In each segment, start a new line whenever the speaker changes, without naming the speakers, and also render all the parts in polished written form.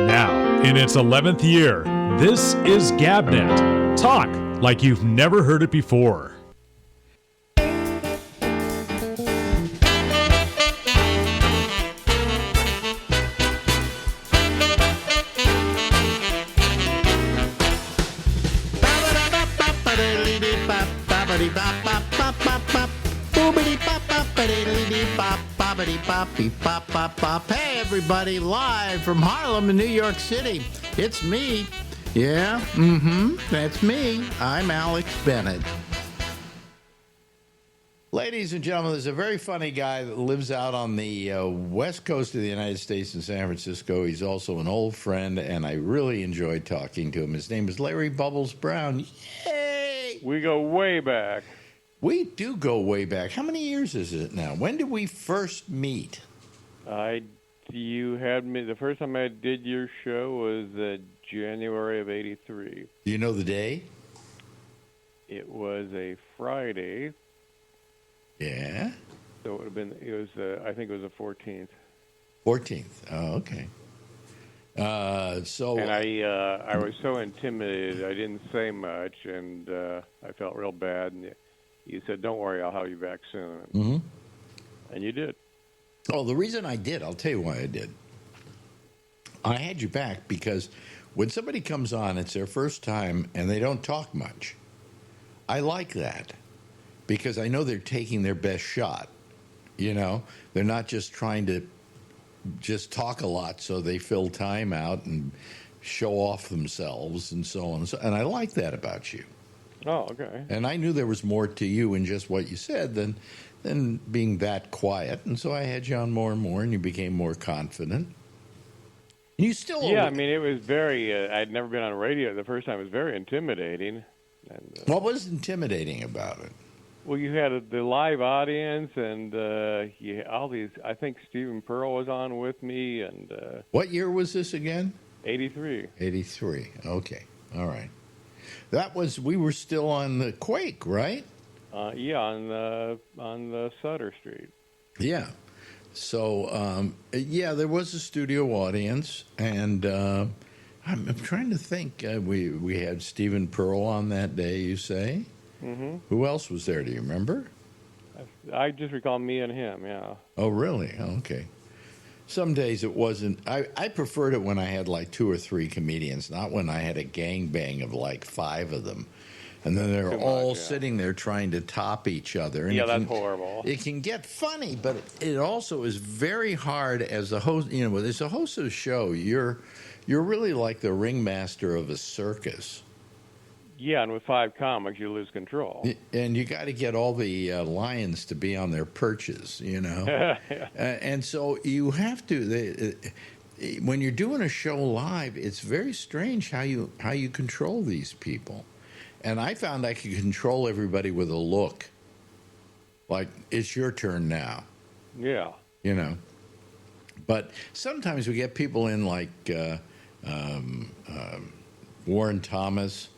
Now, in its 11th year, this is GabNet. Talk like you've never heard it before.
Hey, everybody, live from Harlem in New York City. It's me. Yeah, that's me. I'm Alex Bennett. Ladies and gentlemen, there's a very funny guy that lives out on the west coast of the United States in San Francisco. He's also an old friend, and I really enjoyed talking to him. His name is Larry Bubbles Brown. Yay!
We go way back.
We do go way back. How many years is it now? When did we first meet?
You had me, the first time I did your show was January of 83.
Do you know the day?
It was a Friday.
Yeah.
So it would have been, I think it was the 14th.
14th. Oh, okay.
And I was so intimidated, I didn't say much, and I felt real bad. And you said, "Don't worry, I'll have you back soon."
Mm-hmm.
And you did.
Oh, the reason I did, I'll tell you why I did. I had you back because when somebody comes on, it's their first time, and they don't talk much. I like that because I know they're taking their best shot. You know, they're not just trying to just talk a lot so they fill time out and show off themselves and so on. And I like that about you.
Oh, okay.
And I knew there was more to you in just what you said than being that quiet. And so I had you on more and more, and you became more confident. And you still...
Yeah, I mean, it was very... I'd never been on radio. The first time it was very intimidating. And,
what was intimidating about it?
Well, you had the live audience, and you had all these... I think Stephen Pearl was on with me, and...
what year was this again?
83.
83. Okay. All right. That was... We were still on the Quake, right?
Yeah, on the Sutter Street.
Yeah. So, yeah, there was a studio audience, and I'm trying to think. We had Stephen Pearl on that day, you say?
Mm-hmm.
Who else was there? Do you remember?
I just recall me and him, yeah.
Oh, really? Oh, okay. Some days it wasn't. I preferred it when I had like 2 or 3 comedians, not when I had a gangbang of like 5 of them. And then they're all sitting there trying to top each other. And
yeah, that's horrible.
It can get funny, but it also is very hard as a host. You know, as a host of a show, you're really like the ringmaster of a circus.
Yeah, and with 5 comics, you lose control.
And you got to get all the lions to be on their perches, you know.
Yeah.
And so you have to. When you're doing a show live, it's very strange how you control these people. And I found I could control everybody with a look. Like, it's your turn now.
Yeah.
You know. But sometimes we get people in like Warren Thomas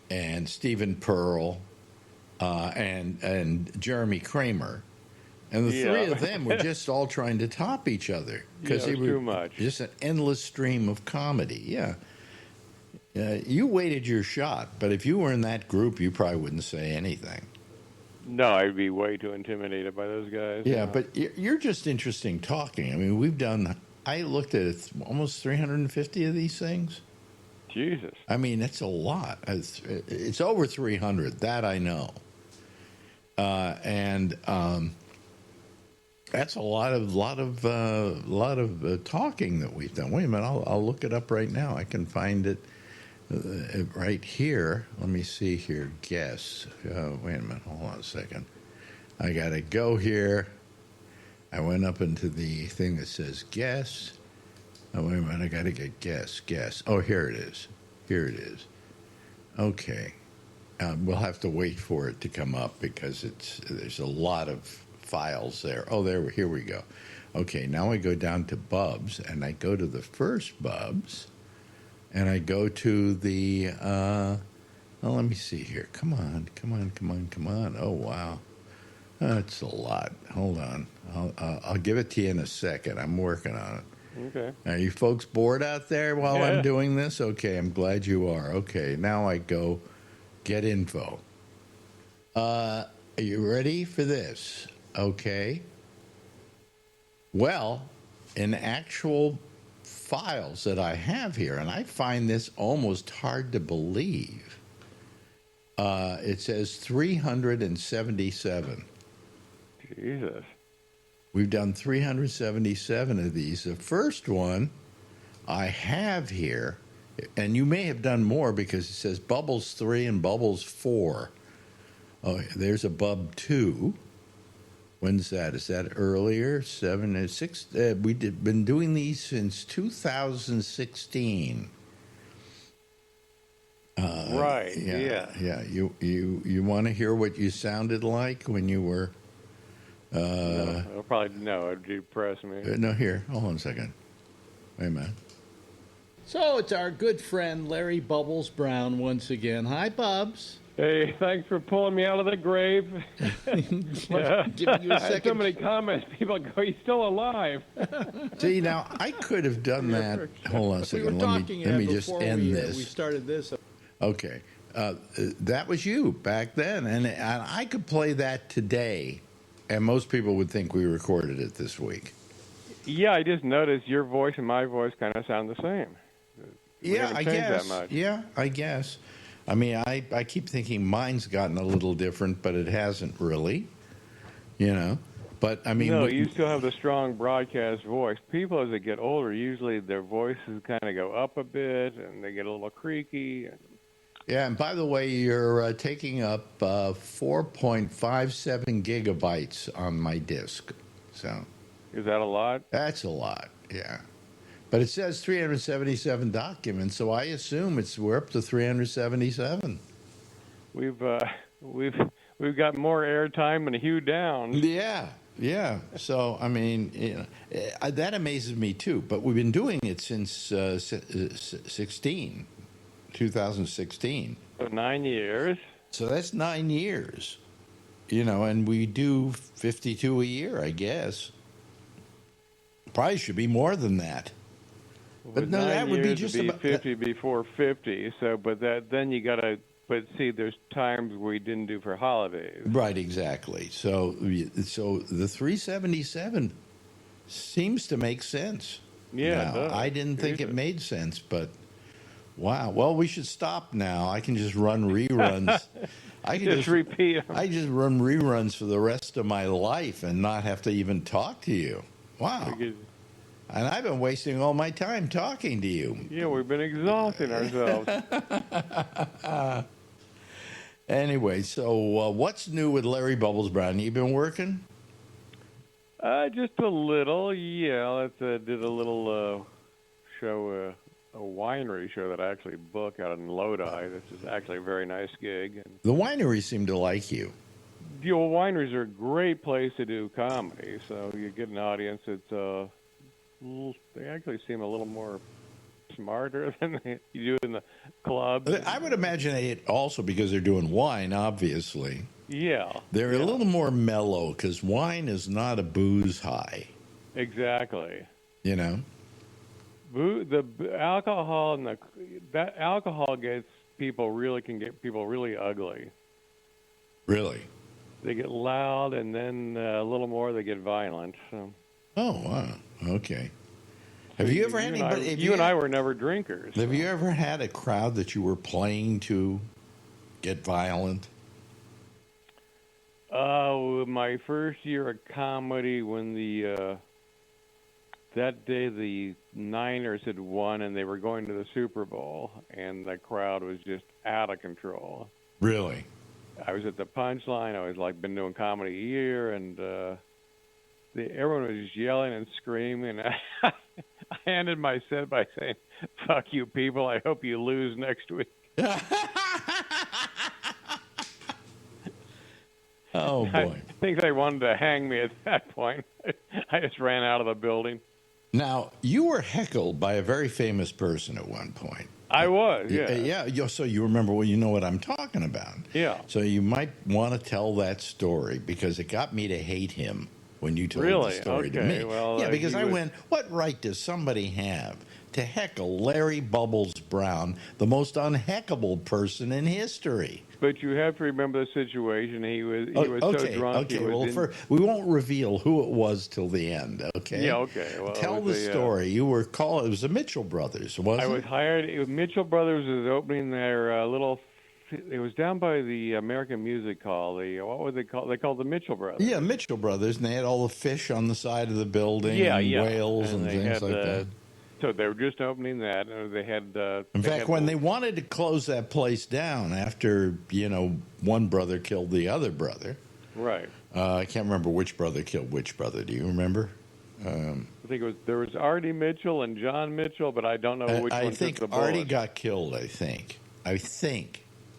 and Stephen Pearl and Jeremy Kramer. And the 3 of them were just all trying to top each other.
Because
they were
too much.
Just an endless stream of comedy. Yeah. You waited your shot, but if you were in that group, you probably wouldn't say anything.
No, I'd be way too intimidated by those guys.
Yeah, but you're just interesting talking. I mean, I looked at almost 350 of these things.
Jesus.
I mean, that's a lot. It's over 300, that I know. And that's a lot of talking that we've done. Wait a minute, I'll look it up right now. I can find it. Right here, let me see here, guess. Wait a minute, hold on a second. I got to go here. I went up into the thing that says guess. Oh, wait a minute, I got to get guess. Oh, here it is. Okay. We'll have to wait for it to come up because there's a lot of files there. Oh, here we go. Okay, now I go down to Bubs, and I go to the first Bubs. And I go to the, let me see here. Come on. Oh, wow. That's a lot. Hold on. I'll give it to you in a second. I'm working on it.
Okay.
Are you folks bored out there while
Yeah.
I'm doing this? Okay, I'm glad you are. Okay, now I go get info. Are you ready for this? Okay. Well, in actual files that I have here, and I find this almost hard to believe, it says 377.
Jesus.
We've done 377 of these. The first one I have here, and you may have done more because it says Bubbles 3 and Bubbles 4. Oh, there's a Bub 2. When's that? Is that earlier? 7 and 6? Been doing these since 2016.
Right. Yeah.
Yeah. You want to hear what you sounded like when you were?
No, I'll probably no. It'd depress me.
No, here. Hold on a second. Wait a minute.
So it's our good friend Larry Bubbles Brown once again. Hi, Bubs.
Hey, thanks for pulling me out of the grave. Yeah.
Giving you a
I had so
second.
many comments. People go, "He's still alive."
See, now I could have done that. Hold on a
We
second.
were talking
Let me just
before
end
we
this.
started this.
Okay. That was you back then, and I could play that today, and most people would think we recorded it this week.
Yeah, I just noticed your voice and my voice kind of sound the same. We
Yeah,
haven't
I
changed
guess.
that much.
Yeah, I guess. I mean, I keep thinking mine's gotten a little different, but it hasn't really. You know, but I mean,
No, you still have the strong broadcast voice. People, as they get older, usually their voices kind of go up a bit, and they get a little creaky.
yeah. And by the way, you're taking up 4.57 gigabytes on my disk, so
Is that a lot?
that's a lot. Yeah. But it says 377 documents, so I assume we're up to 377.
We've got more airtime and Hugh Downs.
Yeah, yeah. So I mean, that amazes me too. But we've been doing it since 2016.
So 9 years.
So that's 9 years. You know, and we do 52 a year, I guess. Probably should be more than that. But
With
no,
9
that would be
years,
just
it'd
about
50 before 50. So, but then you got to. But see, there's times we didn't do for holidays.
right, exactly. So the 377 seems to make sense.
Yeah,
Now,
it does.
I didn't think it
Jesus.
made sense, but wow. Well, we should stop now. I can just run reruns. I can
Just repeat 'em.
I just run reruns for the rest of my life and not have to even talk to you. Wow.
Because,
And I've been wasting all my time talking to you.
yeah, we've been exhausting ourselves.
Anyway, so what's new with Larry Bubbles Brown? You been working?
Just a little, yeah. Did a little show, a winery show that I actually booked out in Lodi. This is actually a very nice gig. And
The wineries seem to like you.
wineries are a great place to do comedy. So you get an audience that's they actually seem a little more smarter than you do in the clubs.
I would imagine it also because they're doing wine, obviously.
Yeah.
They're a
yeah,
little more mellow because wine is not a booze high,
Exactly.
you know?
The alcohol and that alcohol can get people really ugly.
Really?
They get loud, and then a little more they get violent. So.
Oh, wow. Okay. Have you ever had anybody?
You and I were never drinkers.
Have you ever had a crowd that you were playing to get violent?
My first year of comedy, when that day the Niners had won and they were going to the Super Bowl, and the crowd was just out of control.
Really?
I was at the Punchline. I was been doing comedy a year, and everyone was just yelling and screaming. I ended my set by saying, "Fuck you, people! I hope you lose next week."
Oh, boy.
I think they wanted to hang me at that point. I just ran out of the building.
Now, you were heckled by a very famous person at one point.
I was, yeah.
Yeah. So you remember, well, you know what I'm talking about.
Yeah.
So you might want to tell that story because it got me to hate him. when you told
Really?
the story to
Okay,
me.
well,
Yeah, because
he
I
was-
went, what right does somebody have to heckle Larry Bubbles Brown, the most unheckable person in history?
But you have to remember the situation. He was so drunk.
Okay. We won't reveal who it was till the end. Okay.
Yeah, okay. Well,
Tell
it
the
was
story. You were called. It was the Mitchell brothers,
I
wasn't
was
it?
hired. Mitchell Brothers was opening their little. It was down by the American Music Hall. What would they call? They called the Mitchell Brothers.
Yeah, Mitchell brothers, and they had all the fish on the side of the building,
Yeah,
and
yeah.
whales and
they
things
had,
like that.
So they were just opening that. They had.
In fact, when they wanted to close that place down after one brother killed the other brother,
Right.
I can't remember which brother killed which brother. Do you remember?
I think there was Artie Mitchell and John Mitchell, but I don't know which
I
one
think
took the bullet.
Artie got killed. I think.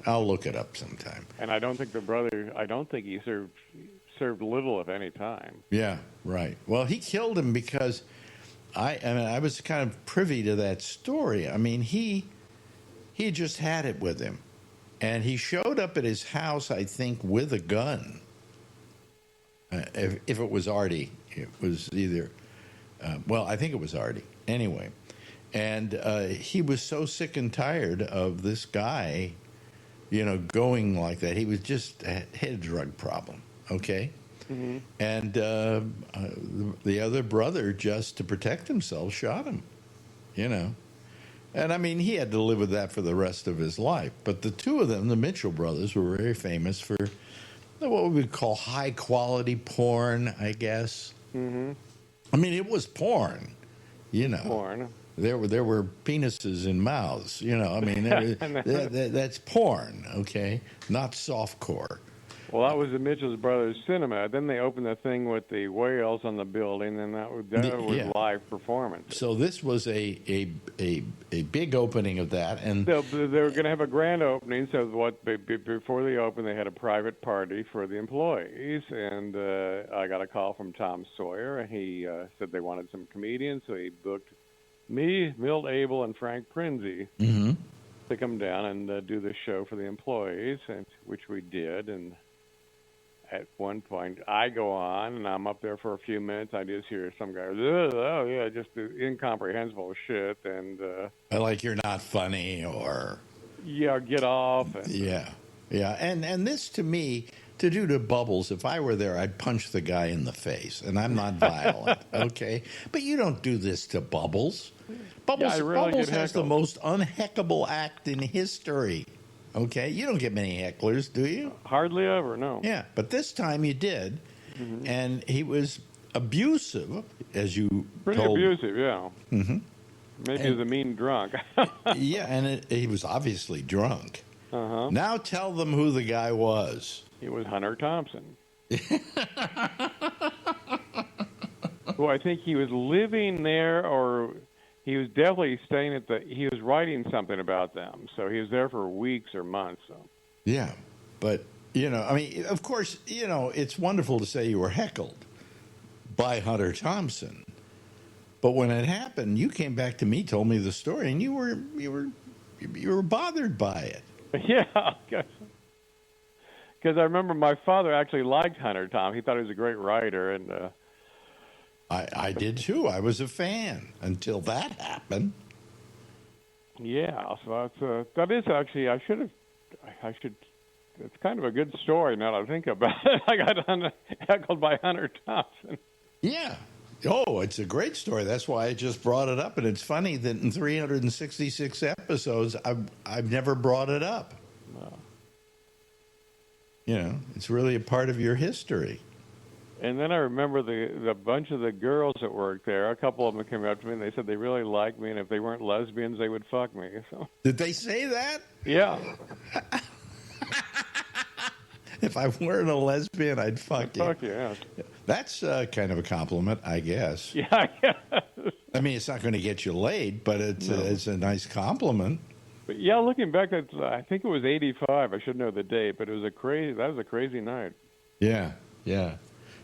I'll look it up sometime.
And I don't think the brother. I don't think he served little, if any, time.
Yeah, right. Well, he killed him because I was kind of privy to that story. I mean, he just had it with him, and he showed up at his house, I think, with a gun. If it was Artie, it was either. I think it was Artie. Anyway, and he was so sick and tired of this guy, going like that. He was just had a drug problem. Okay.
Mm-hmm.
And the other brother, just to protect himself, shot him, And I mean, he had to live with that for the rest of his life. But the two of them, the Mitchell brothers, were very famous for what we would call high-quality porn, I guess.
Mm-hmm.
I mean, it was porn,
Porn.
There were penises in mouths, I mean, that's porn, okay? Not softcore.
Well, that was the Mitchell Brothers Cinema. Then they opened the thing with the whales on the building, and that was
Yeah.
live performance.
So this was a big opening of that, and
They were going to have a grand opening. So before they opened, they had a private party for the employees, and I got a call from Tom Sawyer, and he said they wanted some comedians, so he booked me, Milt Abel, and Frank Prinzi to come down and do the show for the employees, which we did, and. At one point, I go on, and I'm up there for a few minutes. I just hear some guy, oh, yeah, just incomprehensible shit. And
like you're not funny or...
Yeah, get off. And,
yeah. And this, to me, to do to Bubbles, if I were there, I'd punch the guy in the face. And I'm not violent, okay? But you don't do this to Bubbles. Bubbles has the most unheckable act in history. Okay, you don't get many hecklers, do you?
Hardly ever, no.
Yeah, but this time you did, and he was abusive, as you
Pretty
told.
abusive, yeah.
Mm-hmm.
Maybe he was a mean drunk.
Yeah, and he was obviously drunk.
Uh-huh.
Now tell them who the guy was.
He was Hunter Thompson. Well, I think he was living there, or he was definitely staying he was writing something about them, so he was there for weeks or months. So.
Yeah, but, I mean, of course, it's wonderful to say you were heckled by Hunter Thompson, but when it happened, you came back to me, told me the story, and you were bothered by it.
Yeah, because I remember my father actually liked Hunter Thompson. He thought he was a great writer, and...
I did too. I was a fan until that happened.
Yeah, so that is actually I should. It's kind of a good story now that I think about it. I got heckled by Hunter Thompson.
Yeah. Oh, it's a great story. That's why I just brought it up, and it's funny that in 366 episodes, I've never brought it up.
No.
It's really a part of your history.
And then I remember the bunch of the girls that worked there. A couple of them came up to me and they said they really liked me, and if they weren't lesbians, they would fuck me. So.
Did they say that?
Yeah.
If I weren't a lesbian, I'd fuck you.
Fuck you, yeah.
That's kind of a compliment, I guess.
Yeah.
I mean, it's not going to get you laid, but it's a nice compliment.
But yeah, looking back, I think it was '85. I should know the date, but that was a crazy night.
Yeah.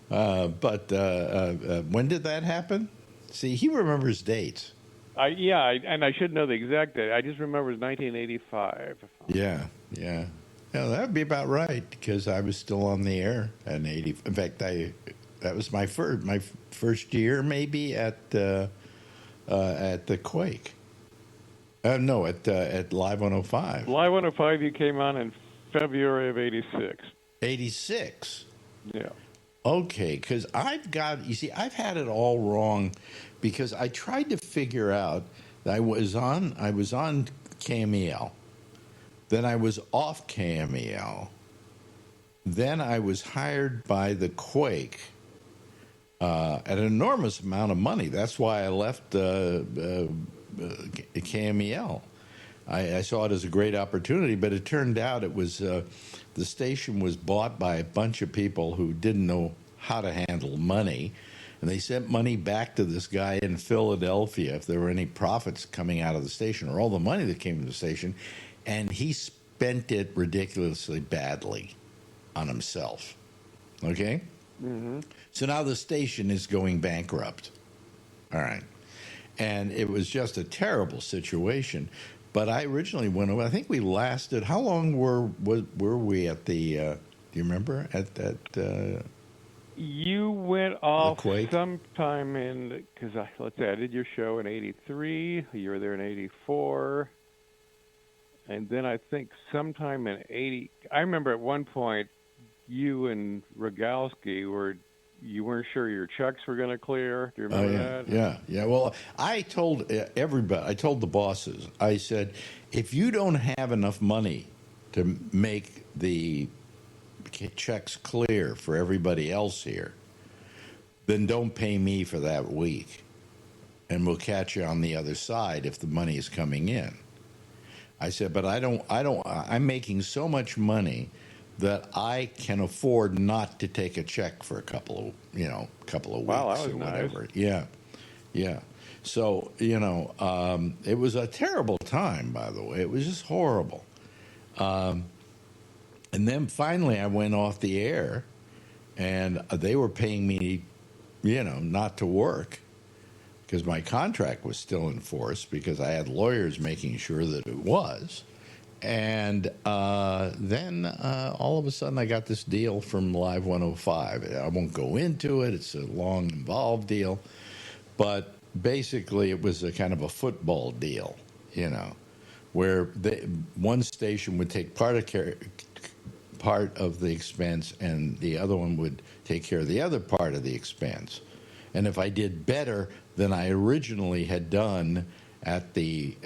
But when did that happen? See, he remembers dates.
And I should know the exact date. I just remember it was 1985.
Yeah. Yeah, that would be about right, because I was still on the air in 80. In fact, That was my first year, maybe at the Quake. No, at Live 105.
Live 105, you came on in February of '86.
86.
Yeah.
Okay, because I've had it all wrong, because I tried to figure out that I was on KMEL, then I was off KMEL, then I was hired by the Quake at an enormous amount of money. That's why I left KMEL. I saw it as a great opportunity, but it turned out it was the station was bought by a bunch of people who didn't know how to handle money, and they sent money back to this guy in Philadelphia if there were any profits coming out of the station or all the money that came to the station, and he spent it ridiculously badly on himself. Okay?
Mm-hmm.
So now the station is going bankrupt. All right. And it was just a terrible situation. But I originally went over. I think we lasted. How long were we at the? Do you remember at that?
You went off
Quake?
sometime in, because let's say I did your show in '83. You were there in '84, and then I think sometime in '80. I remember at one point you and Rogalski you weren't sure your checks were going to clear. Do you remember that?
Yeah. Well, I told everybody. I told the bosses. I said, if you don't have enough money to make the checks clear for everybody else here, then don't pay me for that week, and we'll catch you on the other side if the money is coming in. I said, but I'm making so much money that I can afford not to take a check for a couple of weeks
Wow, that was
or whatever.
nice.
Yeah. So it was a terrible time, by the way. It was just horrible. And then finally, I went off the air, and they were paying me, not to work, because my contract was still in force, because I had lawyers making sure that it was. And then all of a sudden I got this deal from Live 105. I won't go into it. It's a long, involved deal. But basically it was a kind of a football deal, where one station would take part of the expense, and the other one would take care of the other part of the expense. And if I did better than I originally had done at the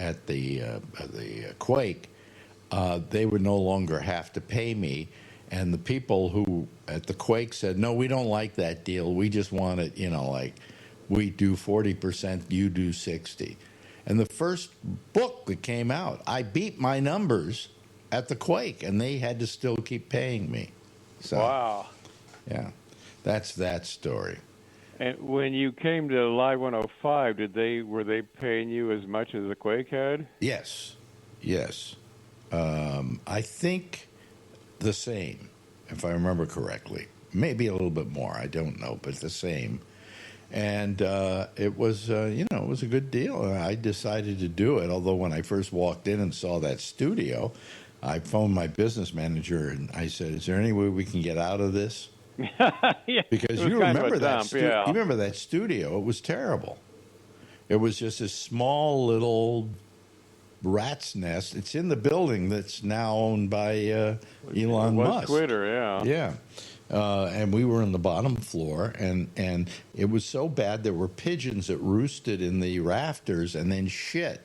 Quake, they would no longer have to pay me. And the people who at the Quake said, no, we don't like that deal. We just want it, like we do 40%, you do 60. And the first book that came out, I beat my numbers at the Quake, and they had to still keep paying me. So,
wow.
Yeah, that's that story.
And when you came to Live 105, were they paying you as much as the Quake had?
Yes. I think the same, if I remember correctly. Maybe a little bit more. I don't know, but the same. And it was, it was a good deal. I decided to do it. Although when I first walked in and saw that studio, I phoned my business manager and I said, "Is there any way we can get out of this?"
Yeah,
because you remember that. You remember that studio? It was terrible. It was just a small little rat's nest. It's in the building that's now owned by Elon Musk.
Twitter, yeah.
Yeah. And we were on the bottom floor, and it was so bad there were pigeons that roosted in the rafters and then shit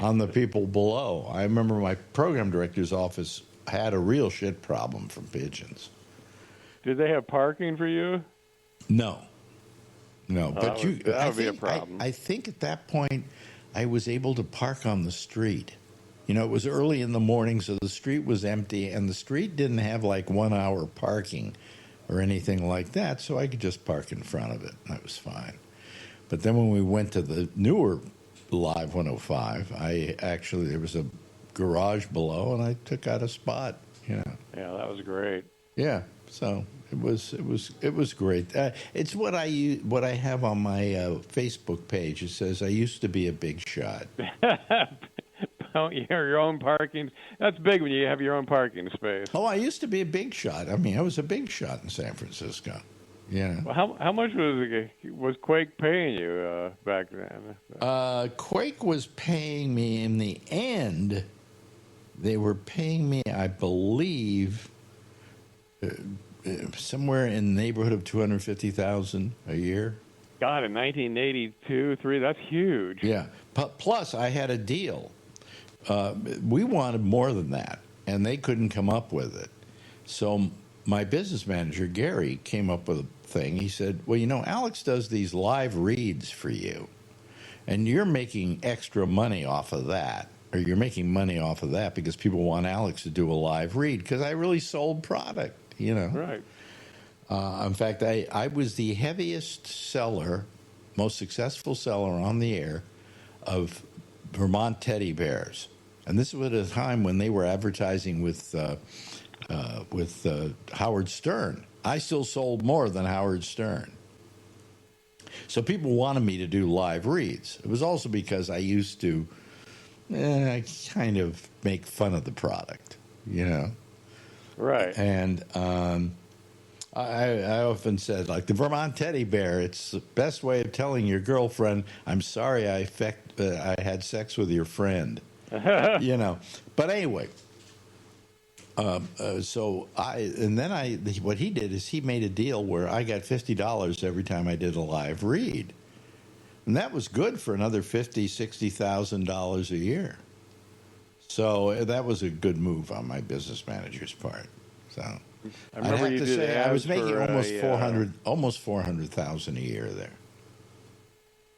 on the people below. I remember my program director's office had a real shit problem from pigeons.
Did they have parking for you?
No, but
that would be a problem.
I think at that point I was able to park on the street. It was early in the morning, so the street was empty, and the street didn't have like 1 hour parking or anything like that, so I could just park in front of it. That was fine. But then when we went to the newer Live 105, there was a garage below, and I took out a spot. Yeah,
that was great.
Yeah, so it was great. It's what I have on my Facebook page. It says, "I used to be a big shot."
Your own parking. That's big when you have your own parking space.
Oh, I used to be a big shot. I mean, I was a big shot in San Francisco.
Well, how much was Quake paying you back then?
Quake was paying me in the end. They were paying me, I believe, somewhere in the neighborhood of $250,000 a year.
God, in 1982, three, that's huge.
Yeah. Plus, I had a deal. We wanted more than that, and they couldn't come up with it. So my business manager, Gary, came up with a thing. He said, well, Alex does these live reads for you, and you're making extra money off of that, or you're making money off of that because people want Alex to do a live read because I really sold product,
Right.
In fact, I was the heaviest seller, most successful seller on the air of Vermont teddy bears. And this was at a time when they were advertising with Howard Stern. I still sold more than Howard Stern. So people wanted me to do live reads. It was also because I used to kind of make fun of the product,
Right.
And I often said, like, the Vermont teddy bear, it's the best way of telling your girlfriend, I'm sorry I had sex with your friend. But anyway, what he did is he made a deal where I got $50 every time I did a live read. And that was good for another $50,000, $60,000 a year. So that was a good move on my business manager's part. So
I remember you did ads
I was making
for
almost $400,000 a year there.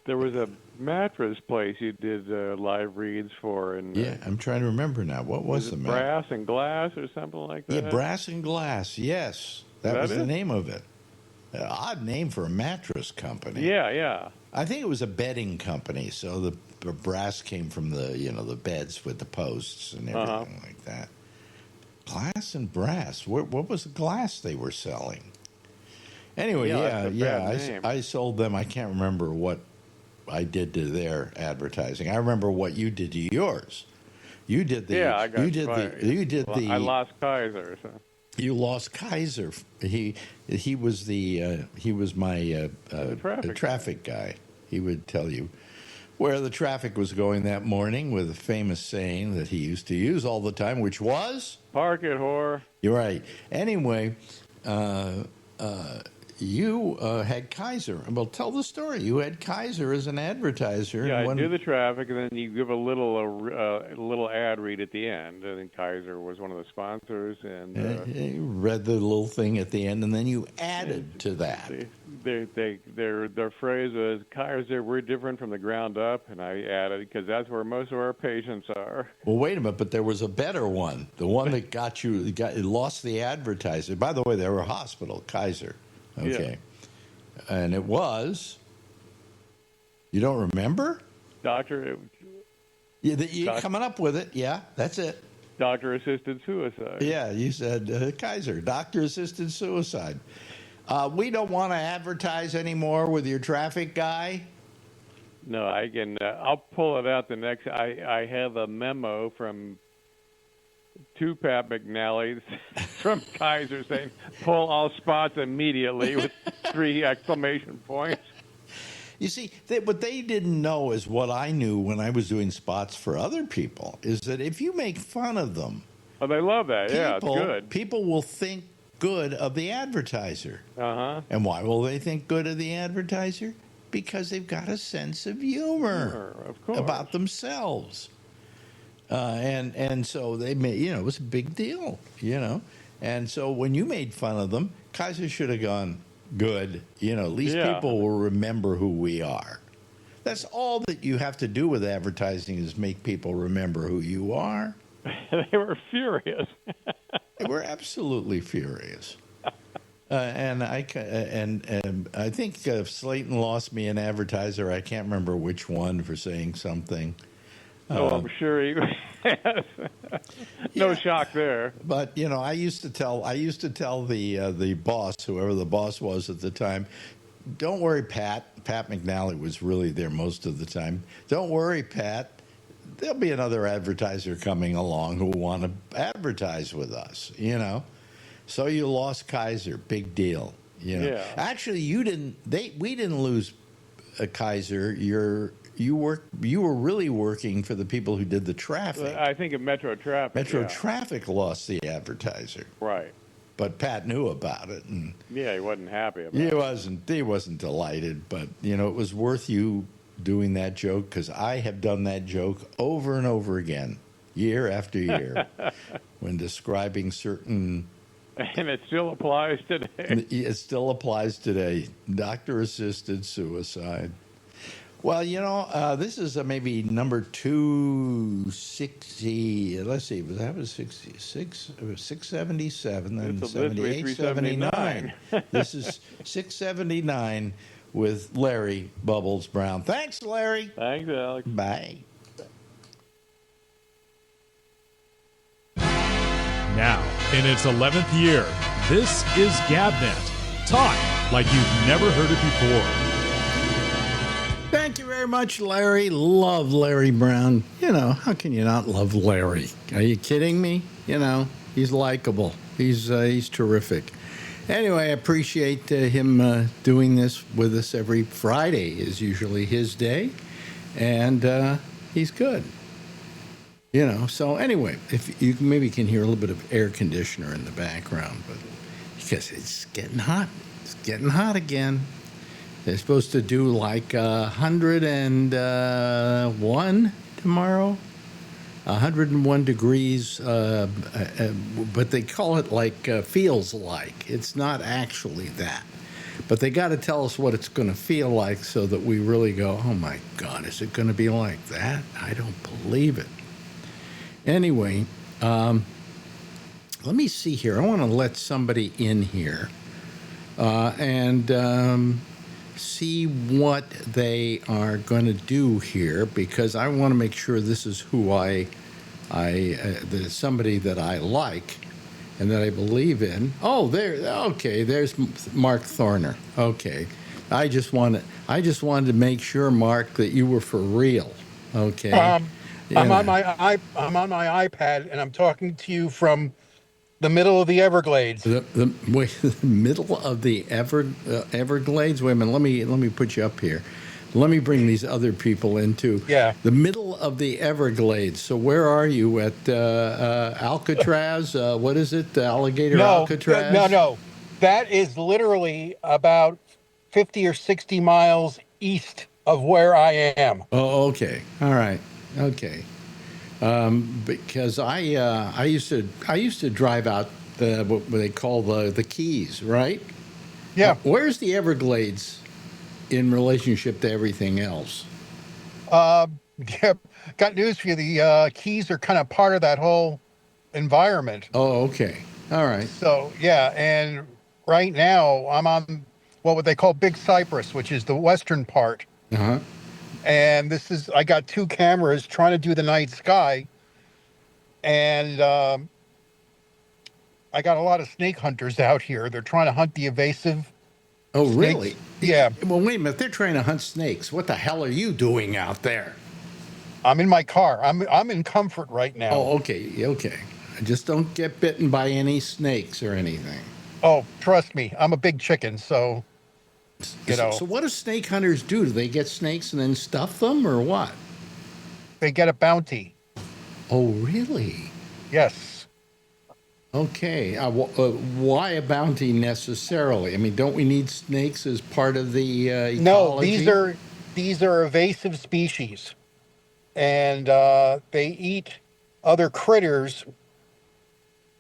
There was a mattress place you did live reads for, and
yeah, I'm trying to remember now. What was the
Brass and Glass or something like that?
Yeah, Brass and Glass. Yes, that was the name of it. Odd name for a mattress company.
Yeah.
I think it was a bedding company, so the brass came from the beds with the posts and everything like that. Glass and Brass. What was the glass they were selling? Anyway, I sold them. I can't remember what I did to their advertising. I remember what you did to yours. You did the.
Yeah, I got
fired. You did the.
I lost Kaiser. So.
You lost Kaiser. He was my traffic guy. He would tell you where the traffic was going that morning with a famous saying that he used to use all the time, which was
"Park it, whore."
You're right. Anyway, you had Kaiser. Well, tell the story. You had Kaiser as an advertiser.
Yeah, I do the traffic, and then you give a little ad read at the end. I think Kaiser was one of the sponsors, and
you read the little thing at the end, and then you added to that.
Their phrase was, "Kaiser, we're different from the ground up," and I added because that's where most of our patients are.
Well, wait a minute, but there was a better one. The one that lost the advertiser. By the way, they were a hospital, Kaiser. Okay. Yeah. And it was, you don't remember?
Doctor.
You're coming up with it. Yeah, that's it.
Doctor-assisted suicide.
Yeah, you said Kaiser, doctor-assisted suicide. We don't want to advertise anymore with your traffic guy.
No, I can. I'll pull it out the next. I have a memo from two Pat McNally's from Kaiser saying, pull all spots immediately with 3 exclamation points.
You see, what they didn't know is what I knew when I was doing spots for other people, is that if you make fun of them...
Oh, they love that. Yeah, it's good.
People will think good of the advertiser. Uh-huh. And why will they think good of the advertiser? Because they've got a sense of humor
of course.
About themselves. And so they made, it was a big deal, And so when you made fun of them, Kaiser should have gone, good, at least people will remember who we are. That's all that you have to do with advertising is make people remember who you are.
They were furious.
They were absolutely furious. And I think Slayton lost me an advertiser. I can't remember which one for saying something.
I'm sure he has. No shock there.
But I used to tell the boss, whoever the boss was at the time, don't worry, Pat. Pat McNally was really there most of the time. Don't worry, Pat. There'll be another advertiser coming along who will want to advertise with us. So you lost Kaiser, big deal.
Yeah.
Actually, you didn't. We didn't lose Kaiser. You were really working for the people who did the traffic.
I think of Metro Traffic.
Metro
yeah.
Traffic lost the advertiser,
Right.
but Pat knew about it, and
Yeah, he wasn't happy about it.
he wasn't delighted. But it was worth you doing that joke, because I have done that joke over and over again, year after year, when describing certain.
And it still applies today.
It still applies today. Doctor-assisted suicide. Well, this is maybe number 260. Let's see, that was 66, it was 677, then
This will be
78, 79.
379.
This is 679 with Larry Bubbles Brown. Thanks, Larry.
Thanks, Alex.
Bye.
Now, in its 11th year, this is GabNet. Talk like you've never heard it before.
Thank you very much, Larry. Love Larry Brown. How can you not love Larry? Are you kidding me? He's likable. He's terrific. Anyway, I appreciate him doing this with us every Friday is usually his day, and he's good. So anyway, if you maybe can hear a little bit of air conditioner in the background, but because it's getting hot. It's getting hot again. They're supposed to do like 101 tomorrow. 101 degrees, but they call it like feels like. It's not actually that. But they got to tell us what it's going to feel like so that we really go, oh my God, is it going to be like that? I don't believe it. Anyway, let me see here. I want to let somebody in here and see what they are going to do here, because I want to make sure this is who there's somebody that I like and that I believe in. Oh, there's Mark Thorner. Okay. I just wanted to make sure, Mark, that you were for real. Okay.
I'm on my iPad and I'm talking to you from the middle of the Everglades.
The middle of the Everglades. Wait a minute. Let me put you up here. Let me bring these other people into the middle of the Everglades. So where are you at Alcatraz? What is it? Alligator Alcatraz?
No. That is literally about 50 or 60 miles east of where I am.
Oh, okay. All right. Okay. Because I used to drive out what they call the Keys, right?
Yeah.
Where's the Everglades in relationship to everything else?
Yeah, got news for you. The Keys are kind of part of that whole environment.
Oh, okay. All right.
So yeah, and right now I'm on what they call Big Cypress, which is the western part.
Uh-huh.
And I got two cameras trying to do the night sky. And I got a lot of snake hunters out here. They're trying to hunt the evasive.
Oh,
snakes.
Really?
Yeah.
Well, wait a minute. They're trying to hunt snakes. What the hell are you doing out there?
I'm in my car. I'm in comfort right now.
Oh, okay. Okay. Just don't get bitten by any snakes or anything.
Oh, trust me. I'm a big chicken, so...
So what do snake hunters do? Do they get snakes and then stuff them, or what?
They get a bounty.
Oh, really?
Yes.
Okay. Why a bounty necessarily? I mean, don't we need snakes as part of the ecology?
No, these are evasive species, and they eat other critters,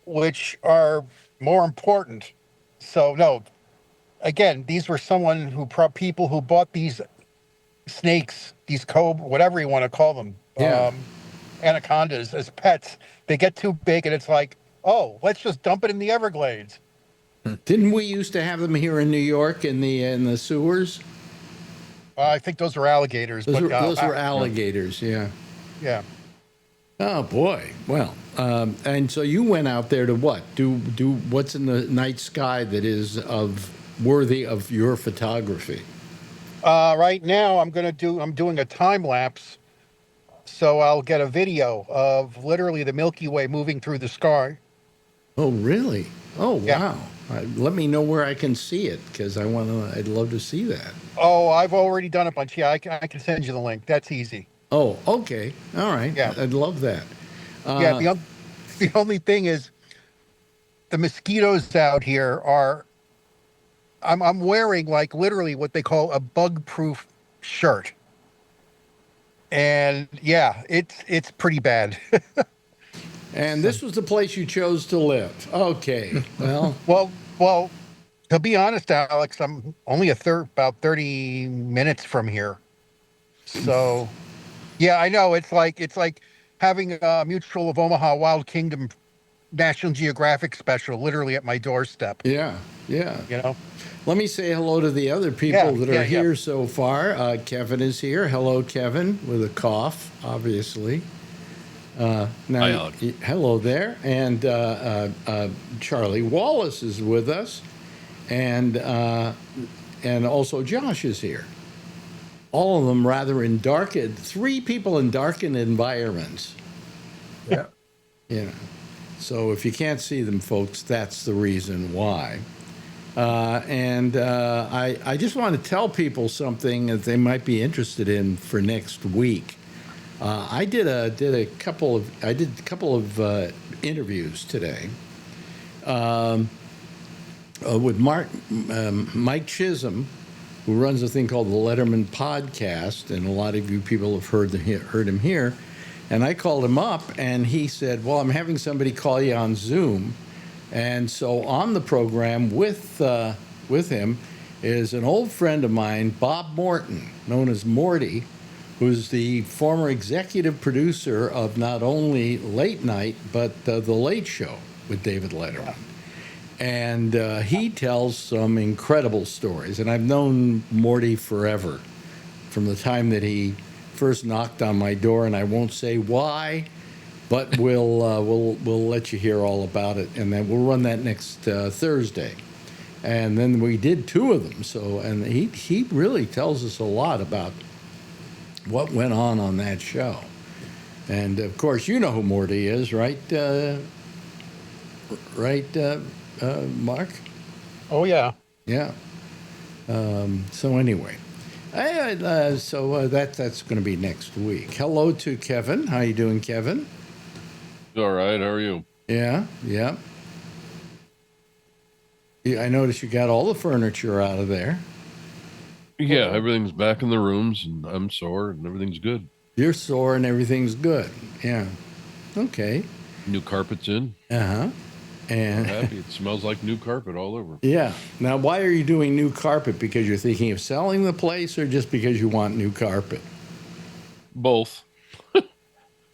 which are more important. So no. Again, these were people who bought these snakes, these cobra, whatever you want to call them, anacondas as pets. They get too big, and it's like, oh, let's just dump it in the Everglades.
Didn't we used to have them here in New York in the sewers?
I think those are alligators.
Those were alligators. Yeah.
Yeah.
Oh boy. Well, and so you went out there to what? Do what's in the night sky that is worthy of your photography?
Right now, I'm doing a time lapse, so I'll get a video of literally the Milky Way moving through the sky.
Oh, really? Oh,
Yeah.
wow. Let me know where I can see it because I'd love to see that.
Oh, I've already done a bunch. Yeah, I can send you the link. That's easy.
Oh, okay. All right.
Yeah.
I'd love that.
Yeah. The only thing is the mosquitoes out here are. I'm wearing like literally what they call a bug-proof shirt, and yeah, it's pretty bad.
And this was the place you chose to live. Okay. Well,
Well, to be honest, Alex, I'm only about 30 minutes from here. So, yeah, I know it's like having a Mutual of Omaha Wild Kingdom National Geographic special literally at my doorstep.
yeah. Yeah.
You know?
Let me say hello to the other people that are here so far. Kevin is here. Hello, Kevin, with a cough, obviously. Now,
Hi, Alex.
hello there. And Charlie Wallace is with us. And also Josh is here. All of them rather in darkened, 3 people in darkened environments.
Yeah.
You know. So if you can't see them, folks, that's the reason why. I just want to tell people something that they might be interested in for next week. I did a couple of interviews today with Mike Chisholm, who runs a thing called the Letterman Podcast, and a lot of you people have heard him here. And I called him up, and he said, "Well, I'm having somebody call you on Zoom." And so on the program with him is an old friend of mine, Bob Morton, known as Morty, who's the former executive producer of not only Late Night, but The Late Show with David Letterman. And he tells some incredible stories. And I've known Morty forever, from the time that he first knocked on my door, and I won't say why, but we'll let you hear all about it, and then we'll run that next Thursday. And then we did 2 of them. So, and he really tells us a lot about what went on that show. And of course, you know who Morty is, right? Mark?
Oh yeah.
Yeah. So anyway, that's going to be next week. Hello to Kevin. How you doing, Kevin?
All right. How are you?
Yeah. Yeah, I noticed you got all the furniture out of there.
Yeah, everything's back in the rooms, and I'm sore, and everything's good.
You're sore and everything's good. Yeah. Okay.
New carpet's in.
Uh-huh.
I'm
And
happy. It smells like new carpet all over.
yeah. Now, why are you doing new carpet? Because you're thinking of selling the place, or just because you want new carpet?
Both.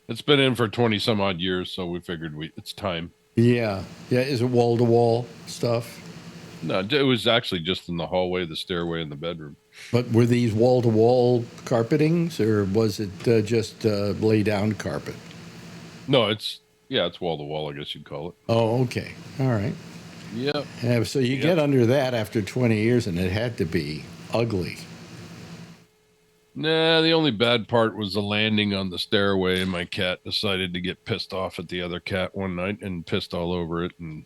It's been in for 20 some odd years, so we figured it's time.
Yeah. Yeah. Is it wall-to-wall stuff?
No, it was actually just in the hallway, the stairway, and the bedroom.
But were these wall-to-wall carpetings, or was it just lay-down carpet?
No, it's wall to wall, I guess you'd call it.
Oh, okay. All right.
Yeah.
So you get under that after 20 years, and it had to be ugly.
Nah, the only bad part was the landing on the stairway, and my cat decided to get pissed off at the other cat one night and pissed all over it, and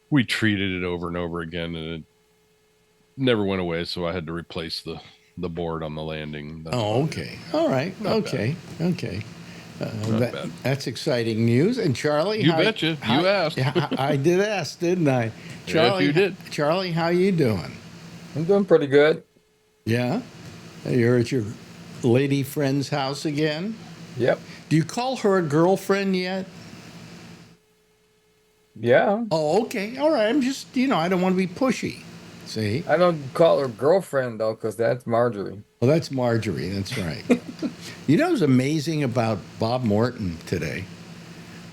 we treated it over and over again, and it never went away, so I had to replace the board on the landing.
Oh, okay. All right. Okay. Okay. That's exciting news. And Charlie,
You betcha. You asked.
Yeah, I did ask, didn't I? Charlie,
you did.
Charlie, how you doing?
I'm doing pretty good.
Yeah? You're at your lady friend's house again?
Yep.
Do you call her a girlfriend yet?
Yeah.
Oh, okay. All right. I'm just, I don't want to be pushy. See?
I don't call her girlfriend, though, because that's Marjorie.
Well, that's Marjorie. That's right. You know what's amazing about Bob Morton today?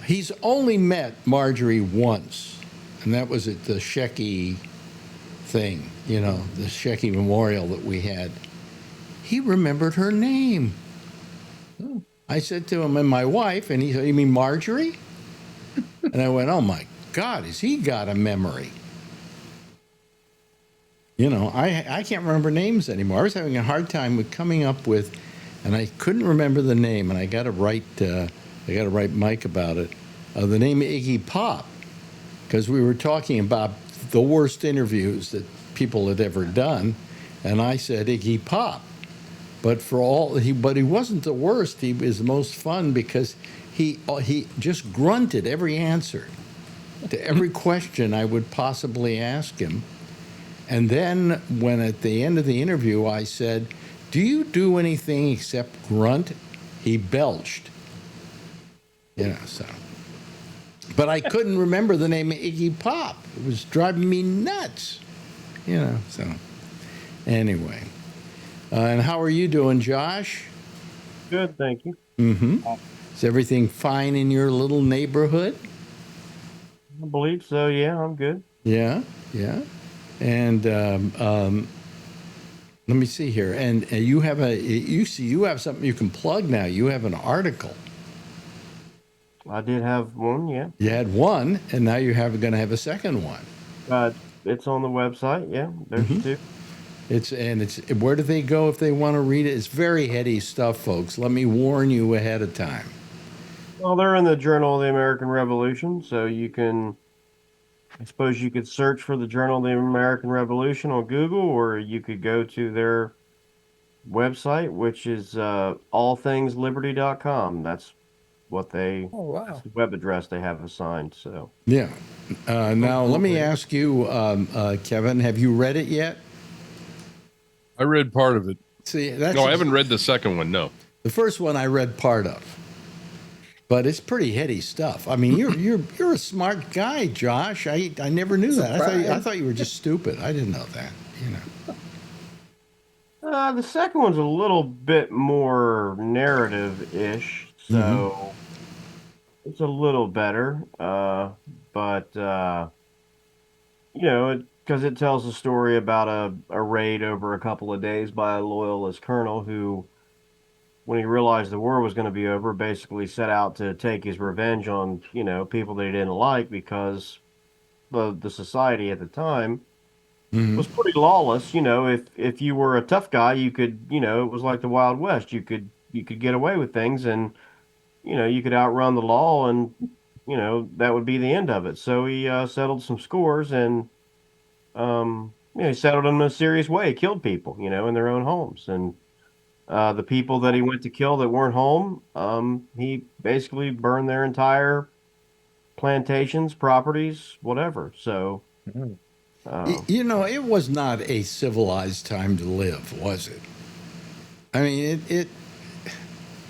He's only met Marjorie once, and that was at the Shecky thing, the Shecky Memorial that we had. He remembered her name. I said to him, and my wife, and he said, "You mean Marjorie?" And I went, "Oh, my God, has he got a memory?" I can't remember names anymore. I was having a hard time with coming up with, and I couldn't remember the name, and I got to write Mike about it. The name Iggy Pop. because we were talking about the worst interviews that people had ever done, and I said Iggy Pop. But but he wasn't the worst. He was the most fun because he just grunted every answer to every question I would possibly ask him. And then when at the end of the interview I said, "Do you do anything except grunt?" He belched. So. But I couldn't remember the name of Iggy Pop. It was driving me nuts. So anyway. And how are you doing, Josh?
Good, thank you.
Mm-hmm. Is everything fine in your little neighborhood?
I believe so. Yeah, I'm good.
Yeah. And let me see here. And you have you have something you can plug now. You have an article.
I did have one. Yeah.
You had one, and now you're going to have a second one.
It's on the website. Yeah, there's two.
It's where do they go if they want to read it? It's very heady stuff, folks. Let me warn you ahead of time.
Well, they're in the Journal of the American Revolution, so you can. I suppose you could search for the Journal of the American Revolution on Google, or you could go to their website, which is allthingsliberty.com. That's what they.
Oh, wow.
That's the web address they have assigned. So.
Yeah. Now let me ask you, Kevin, have you read it yet?
I read part of it.
See,
No, I haven't read the second one. No.
The first one I read part of, but it's pretty heady stuff. I mean, you're a smart guy, Josh. I never knew that. I thought you were just stupid. I didn't know that.
The second one's a little bit more narrative-ish, so it's a little better. But because it tells a story about a raid over a couple of days by a loyalist colonel who, when he realized the war was going to be over, basically set out to take his revenge on, people that he didn't like because the society at the time was pretty lawless. If you were a tough guy, you could, it was like the Wild West. You could get away with things and, you could outrun the law and, that would be the end of it. So he settled some scores and he settled them in a serious way. He killed people, in their own homes. And the people that he went to kill that weren't home, he basically burned their entire plantations, properties, whatever. So,
it was not a civilized time to live, was it? I mean,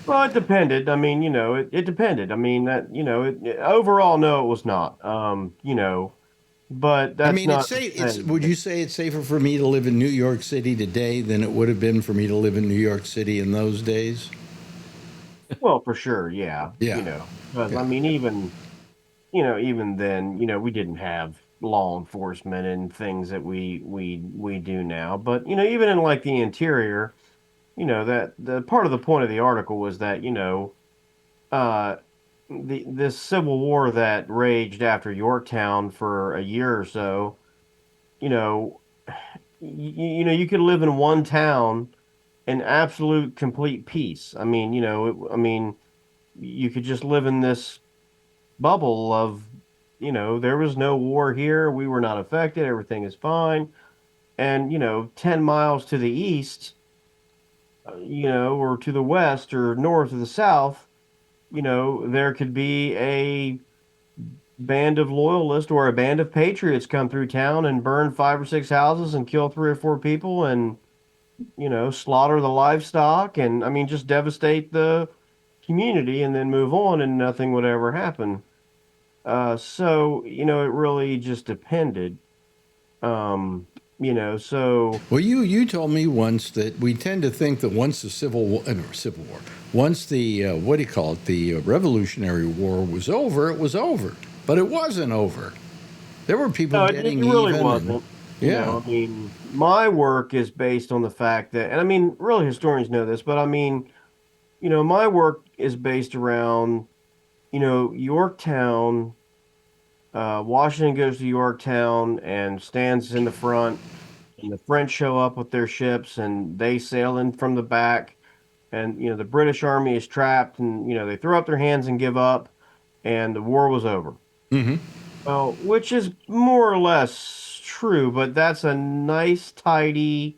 well, it depended. I mean, it depended. I mean, that, overall, no, it was not. But that's not.
Would you say it's safer for me to live in New York City today than it would have been for me to live in New York City in those days?
Well, for sure, yeah.
Yeah.
Because I mean, even then, we didn't have law enforcement and things that we do now. But even in like the interior, that the part of the point of the article was that this civil war that raged after Yorktown for a year or so, you know, you could live in one town in absolute complete peace. I mean, you could just live in this bubble of, there was no war here. We were not affected. Everything is fine. And, 10 miles to the east, or to the west or north or the south, there could be a band of loyalists or a band of patriots come through town and burn 5 or 6 houses and kill 3 or 4 people and, slaughter the livestock and, I mean, just devastate the community and then move on and nothing would ever happen. So, it really just depended. So.
Well, you told me once that we tend to think that once the Civil War, once the what do you call it, the Revolutionary War was over, it was over. But it wasn't over. There were people getting
it really
even.
wasn't.
Yeah.
I mean, my work is based on the fact that, and I mean, really historians know this, but I mean, my work is based around, Yorktown. Washington goes to Yorktown and stands in the front, and the French show up with their ships, and they sail in from the back, and the British army is trapped, and they throw up their hands and give up, and the war was over.
Mm-hmm.
Well, which is more or less true, but that's a nice, tidy,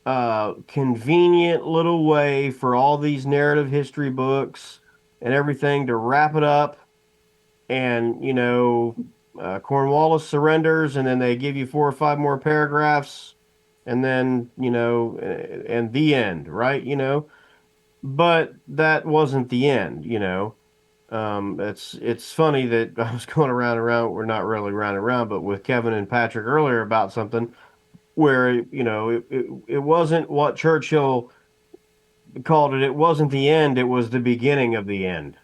convenient little way for all these narrative history books and everything to wrap it up. And, Cornwallis surrenders, and then they give you 4 or 5 more paragraphs, and then, and the end, right? But that wasn't the end, it's funny that I was going around and around. We're not really round and around, but with Kevin and Patrick earlier about something where it wasn't what Churchill called it. It wasn't the end. It was the beginning of the end.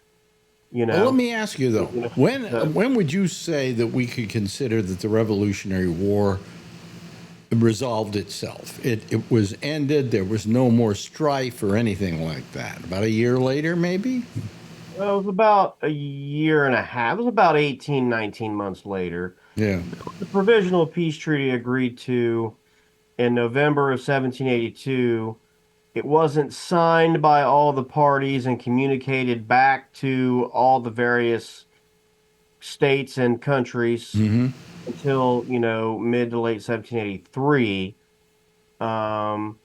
Well, let me ask you though,
So,
when would you say that we could consider that the Revolutionary War resolved itself? It was ended. There was no more strife or anything like that. About a year later, maybe.
well, it was about a year and a half. It was about 18, 19 months later.
Yeah.
The Provisional Peace Treaty agreed to in November of 1782. It wasn't signed by all the parties and communicated back to all the various states and countries
Mm-hmm.
until, mid to late 1783. Um,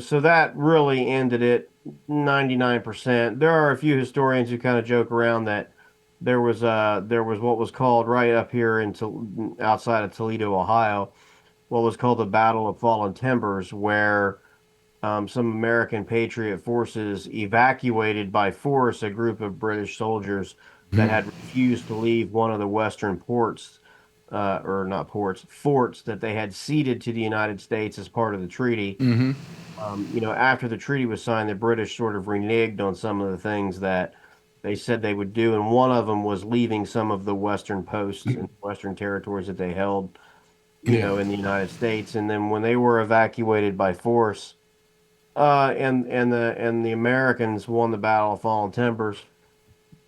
so that really ended it 99%. There are a few historians who kind of joke around that there was what was called right up here outside of Toledo, Ohio, what was called the Battle of Fallen Timbers, where some American Patriot forces evacuated by force a group of British soldiers that had refused to leave one of the western ports, or not ports, forts that they had ceded to the United States as part of the treaty.
Mm-hmm.
After the treaty was signed, the British sort of reneged on some of the things that they said they would do, and one of them was leaving some of the western posts and western territories that they held,
Yeah.
in the United States. And then when they were evacuated by force, and the Americans won the Battle of Fallen Timbers.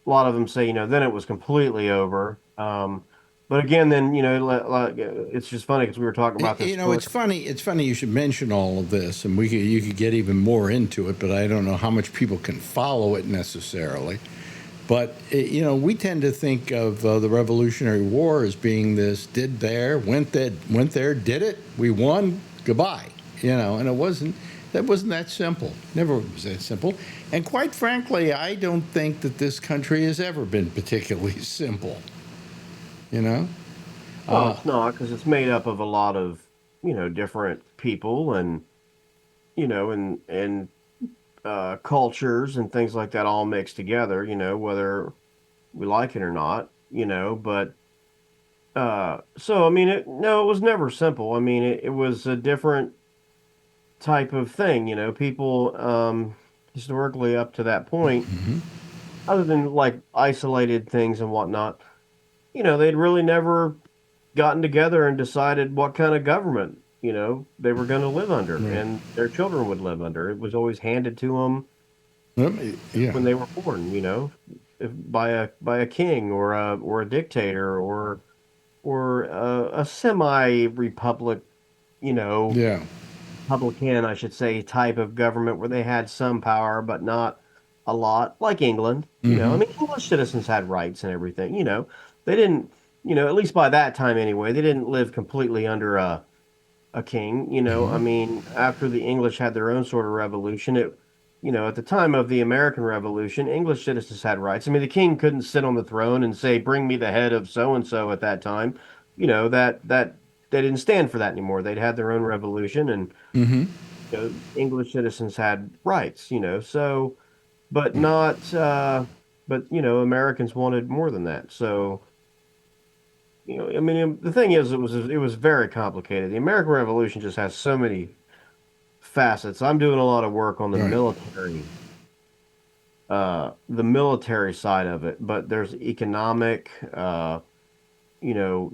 A lot of them say, then it was completely over. But again, then it's just funny because we were talking about this.
It's funny. It's funny you should mention all of this, and you could get even more into it, but I don't know how much people can follow it necessarily. But we tend to think of the Revolutionary War as being this: went there, did it, we won, goodbye. And it wasn't. That wasn't that simple. Never was that simple. And quite frankly, I don't think that this country has ever been particularly simple.
Well, it's not, because it's made up of a lot of different people, and cultures and things like that all mixed together. Whether we like it or not. But so I mean, it was never simple. I mean, it was a different type of thing. People historically up to that point, other than like isolated things and whatnot, they'd really never gotten together and decided what kind of government they were going to live under, and their children would live under. It was always handed to them
Yeah.
when they were born, by a king or a dictator or a semi-republic,
Yeah.
publican, I should say, type of government where they had some power but not a lot, like England. I mean, English citizens had rights and everything. They didn't, at least by that time anyway, they didn't live completely under a king. I mean, after the English had their own sort of revolution, at the time of the American Revolution, English citizens had rights. I mean, the king couldn't sit on the throne and say, "Bring me the head of so and so" at that time. That they didn't stand for that anymore. They'd had their own revolution, and
Mm-hmm.
English citizens had rights. So, but not. But Americans wanted more than that. So, I mean, the thing is, it was very complicated. The American Revolution just has so many facets. I'm doing a lot of work on the military side of it, but there's economic,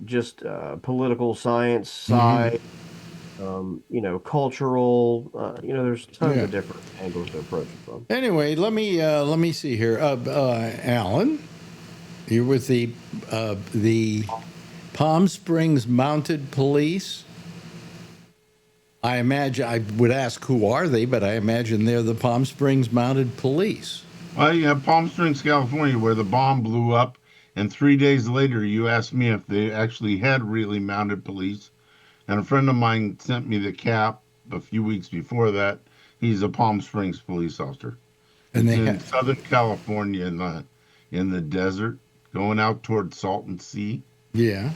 just political science side, cultural, there's tons of different angles to approach it from.
Anyway, let me see here. Alan, you're with the Palm Springs Mounted Police. I imagine, I would ask who are they, but I imagine they're the Palm Springs Mounted Police.
Well, Palm Springs, California, where the bomb blew up And 3 days later, you asked me if they actually had really mounted police. And a friend of mine sent me the cap a few weeks before that. He's a Palm Springs police officer.
And
It's
they
in
have,
Southern California in the desert, going out toward Salton Sea,
yeah.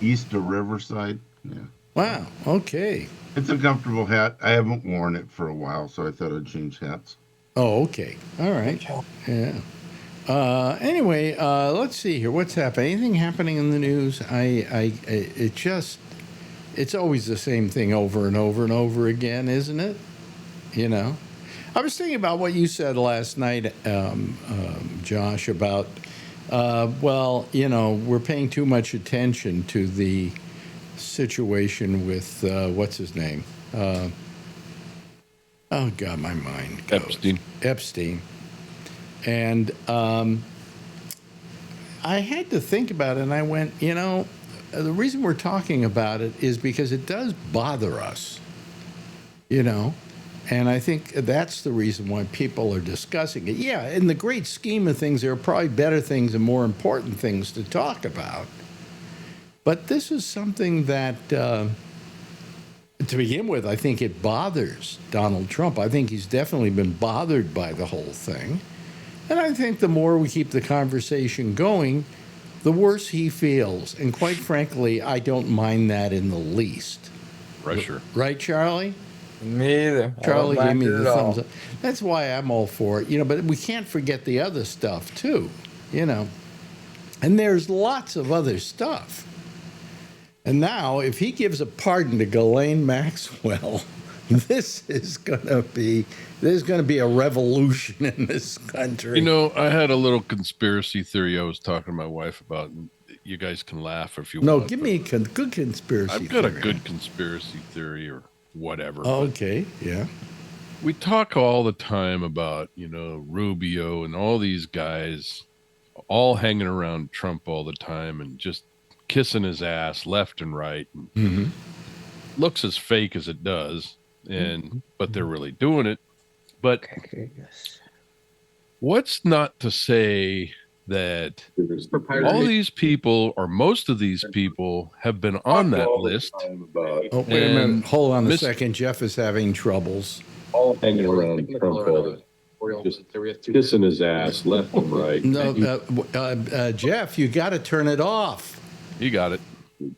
east of Riverside. Yeah.
Wow. Okay.
It's a comfortable hat. I haven't worn it for a while, so I thought I'd change hats.
Oh, okay. All right. Yeah. Anyway, let's see here. What's happening? Anything happening in the news? It's always the same thing over and over and over again, isn't it? You know? I was thinking about what you said last night, Josh, about, we're paying too much attention to the situation with, what's his name? Oh, God, my mind goes. Epstein. And I had to think about it, and I went, the reason we're talking about it is because it does bother us, and I think that's the reason why people are discussing it. Yeah, in the great scheme of things, there are probably better things and more important things to talk about. But this is something that, to begin with, I think it bothers Donald Trump. I think he's definitely been bothered by the whole thing. And I think the more we keep the conversation going, the worse he feels. And quite frankly, I don't mind that in the least.
Pressure.
Right, Charlie?
Me either.
Charlie gave me the thumbs up. That's why I'm all for it. But we can't forget the other stuff, too, And there's lots of other stuff. And now, if he gives a pardon to Ghislaine Maxwell, there's going to be a revolution in this country.
I had a little conspiracy theory I was talking to my wife about. And you guys can laugh if you want.
No, give me a good conspiracy theory.
I've got a good conspiracy theory or whatever.
Oh, okay, yeah.
We talk all the time about, Rubio and all these guys all hanging around Trump all the time and just kissing his ass left and right. And looks as fake as it does. But they're really doing it. But what's not to say that all these people, or most of these people, have been on that list?
Oh, wait a minute. Hold on a second. Jeff is having troubles.
All hanging around Trump all just kissing his ass left and right.
No, Jeff, you got to turn it off.
You got it.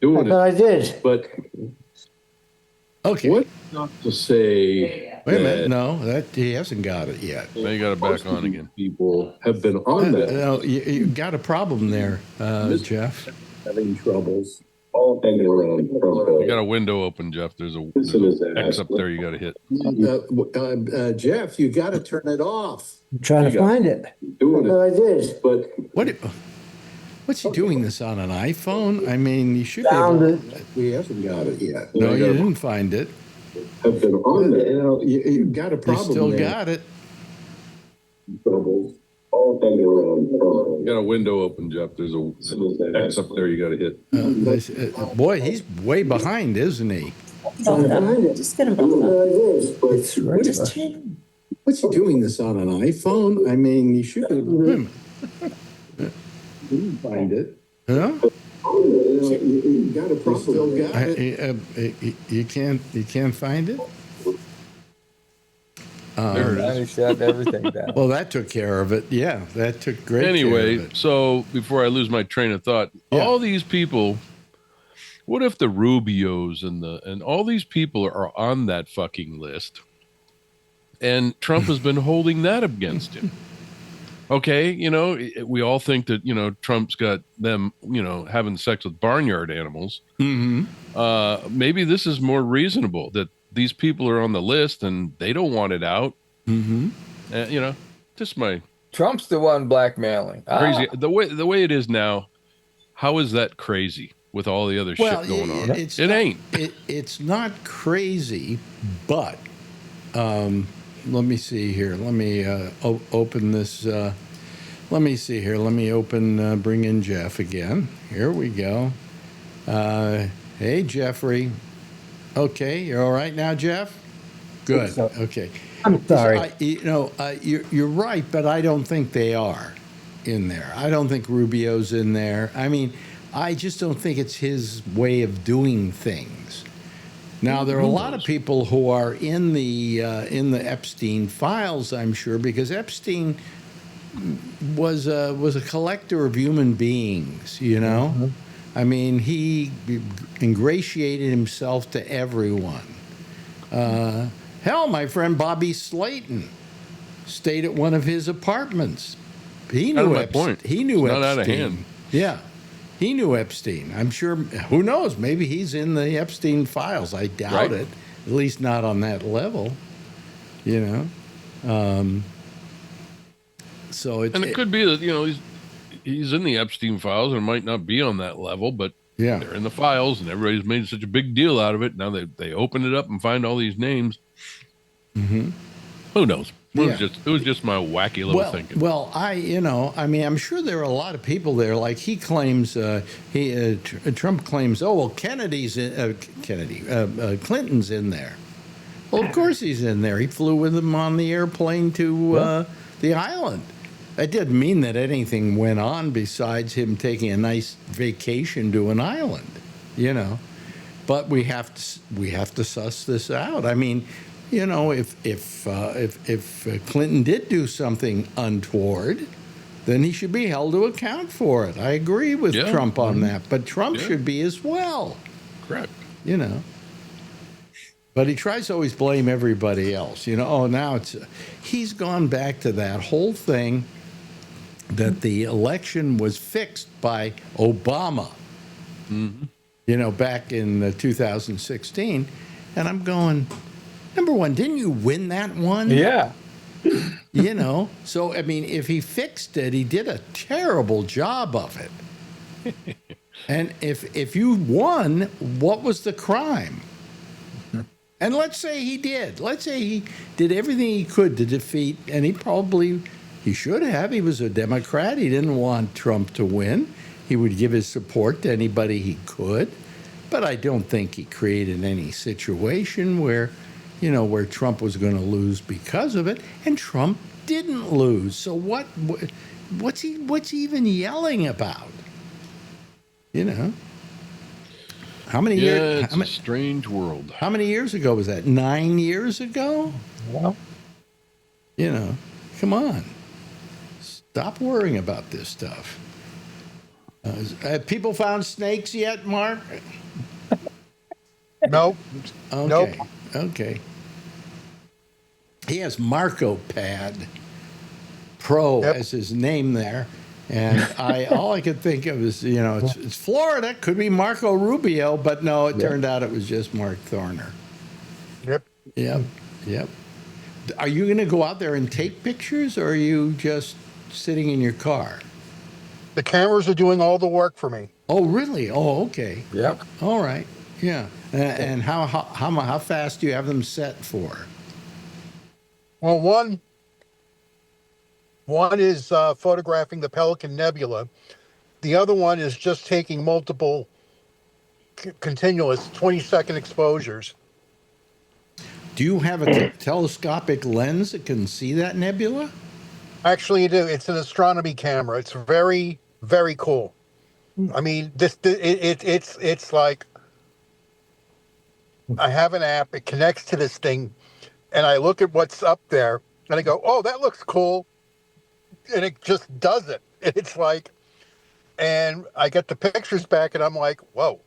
Doing it. I did.
But
okay.
What's not to say?
Wait a minute. No, he hasn't got it yet.
Now you got it back on again. People have been on that.
No, you got a problem there, Jeff.
Having troubles. All hanging around. You got a window open, Jeff. There's a X up there you got to hit.
Jeff, you got to turn it off.
I'm trying to find it.
Doing it.
I did.
But
what's he doing this on an iPhone? I mean, you should
Found
be
it.
He hasn't got it yet. No, you didn't find it.
Have been on that.
You got a problem. You still got it.
Troubles. All hanging around. You got a window open, Jeff. There's a X up there you got to hit.
Boy, he's way behind, isn't he?
Just get him. It's right.
What's he doing this on an iPhone? I mean, you should be. You didn't find it. Huh? You got a problem. Still got it. You can't find it?
I shut everything down.
Well, that took care of it. Yeah, that took great care of it.
So before I lose my train of thought, all these people, what if the Rubios and all these people are on that fucking list and Trump has been holding that against him? Okay, we all think that, Trump's got them, having sex with barnyard animals.
Mm-hmm.
Maybe this is more reasonable that these people are on the list and they don't want it out.
Mm-hmm.
Just my
Trump's the one blackmailing.
crazy. The way it is now, how is that crazy with all the other shit going on? It ain't.
It's not crazy, but let me see here. Let me open this. Let me see here. Let me bring in Jeff again. Here we go. Hey, Jeffrey. Okay, you're all right now, Jeff? Good. Okay.
I'm sorry.
You're right, but I don't think they are. in there. I don't think Rubio's in there. I mean, I just don't think it's his way of doing things. Now, there are a lot of people who are in the Epstein files, I'm sure, because Epstein was a collector of human beings, you know?
Mm-hmm.
I mean, he ingratiated himself to everyone. Hell, my friend Bobby Slayton stayed at one of his apartments. He knew
my point.
He knew
It's
Epstein.
not out of hand.
Yeah, he knew Epstein. I'm sure. Who knows? Maybe he's in the Epstein files. I doubt
Right.
it. At least not on that level. You know. So
And it could be that, you know, he's in the Epstein files and might not be on that level, but
yeah.
they're in the files and everybody's made such a big deal out of it. Now they open it up and find all these names.
Mm-hmm.
Who knows? It
Yeah.
was just my wacky little thinking.
Well, I'm sure there are a lot of people there. Like he claims, Trump claims, oh well, Clinton's in there. Well, of course he's in there. He flew with him on the airplane to the island. That didn't mean that anything went on besides him taking a nice vacation to an island, you know. But we have to suss this out. I mean, you know, if Clinton did do something untoward, then he should be held to account for it. I agree with Trump on that, but Trump should be as well.
Correct.
You know. But he tries to always blame everybody else. You know, oh, now he's gone back to that whole thing that the election was fixed by Obama, you know, back in 2016. And I'm going, number one, didn't you win that one?
Yeah.
You know, so, I mean, if he fixed it, he did a terrible job of it. And if you won, what was the crime? And let's say he did. Let's say he did everything he could to defeat, and he should have. He was a Democrat. He didn't want Trump to win. He would give his support to anybody he could. But I don't think he created any situation where Trump was going to lose because of it. And Trump didn't lose. So what's he even yelling about? You know? How many years?
It's a strange world.
How many years ago was that? 9 years ago?
Well,
You know, come on. Stop worrying about this stuff. Have people found snakes yet, Mark?
nope.
Okay.
Nope.
Okay. He has Marco Pad Pro as his name there. And all I could think of is, you know, it's Florida. Could be Marco Rubio, but no, it turned out it was just Mark Thorner.
Yep.
Yep. Are you going to go out there and take pictures, or are you just sitting in your car?
The cameras are doing all the work for me.
Oh, really? Oh, okay.
Yep.
All right. Yeah. And how fast do you have them set for?
Well, one is photographing the Pelican Nebula. The other one is just taking multiple continuous 20-second exposures.
Do you have a telescopic lens that can see that nebula?
Actually, you do. It's an astronomy camera. It's very, very cool. I mean, it's like I have an app. It connects to this thing, and I look at what's up there, and I go, "Oh, that looks cool," and it just does it. It's like, and I get the pictures back, and I'm like, "Whoa."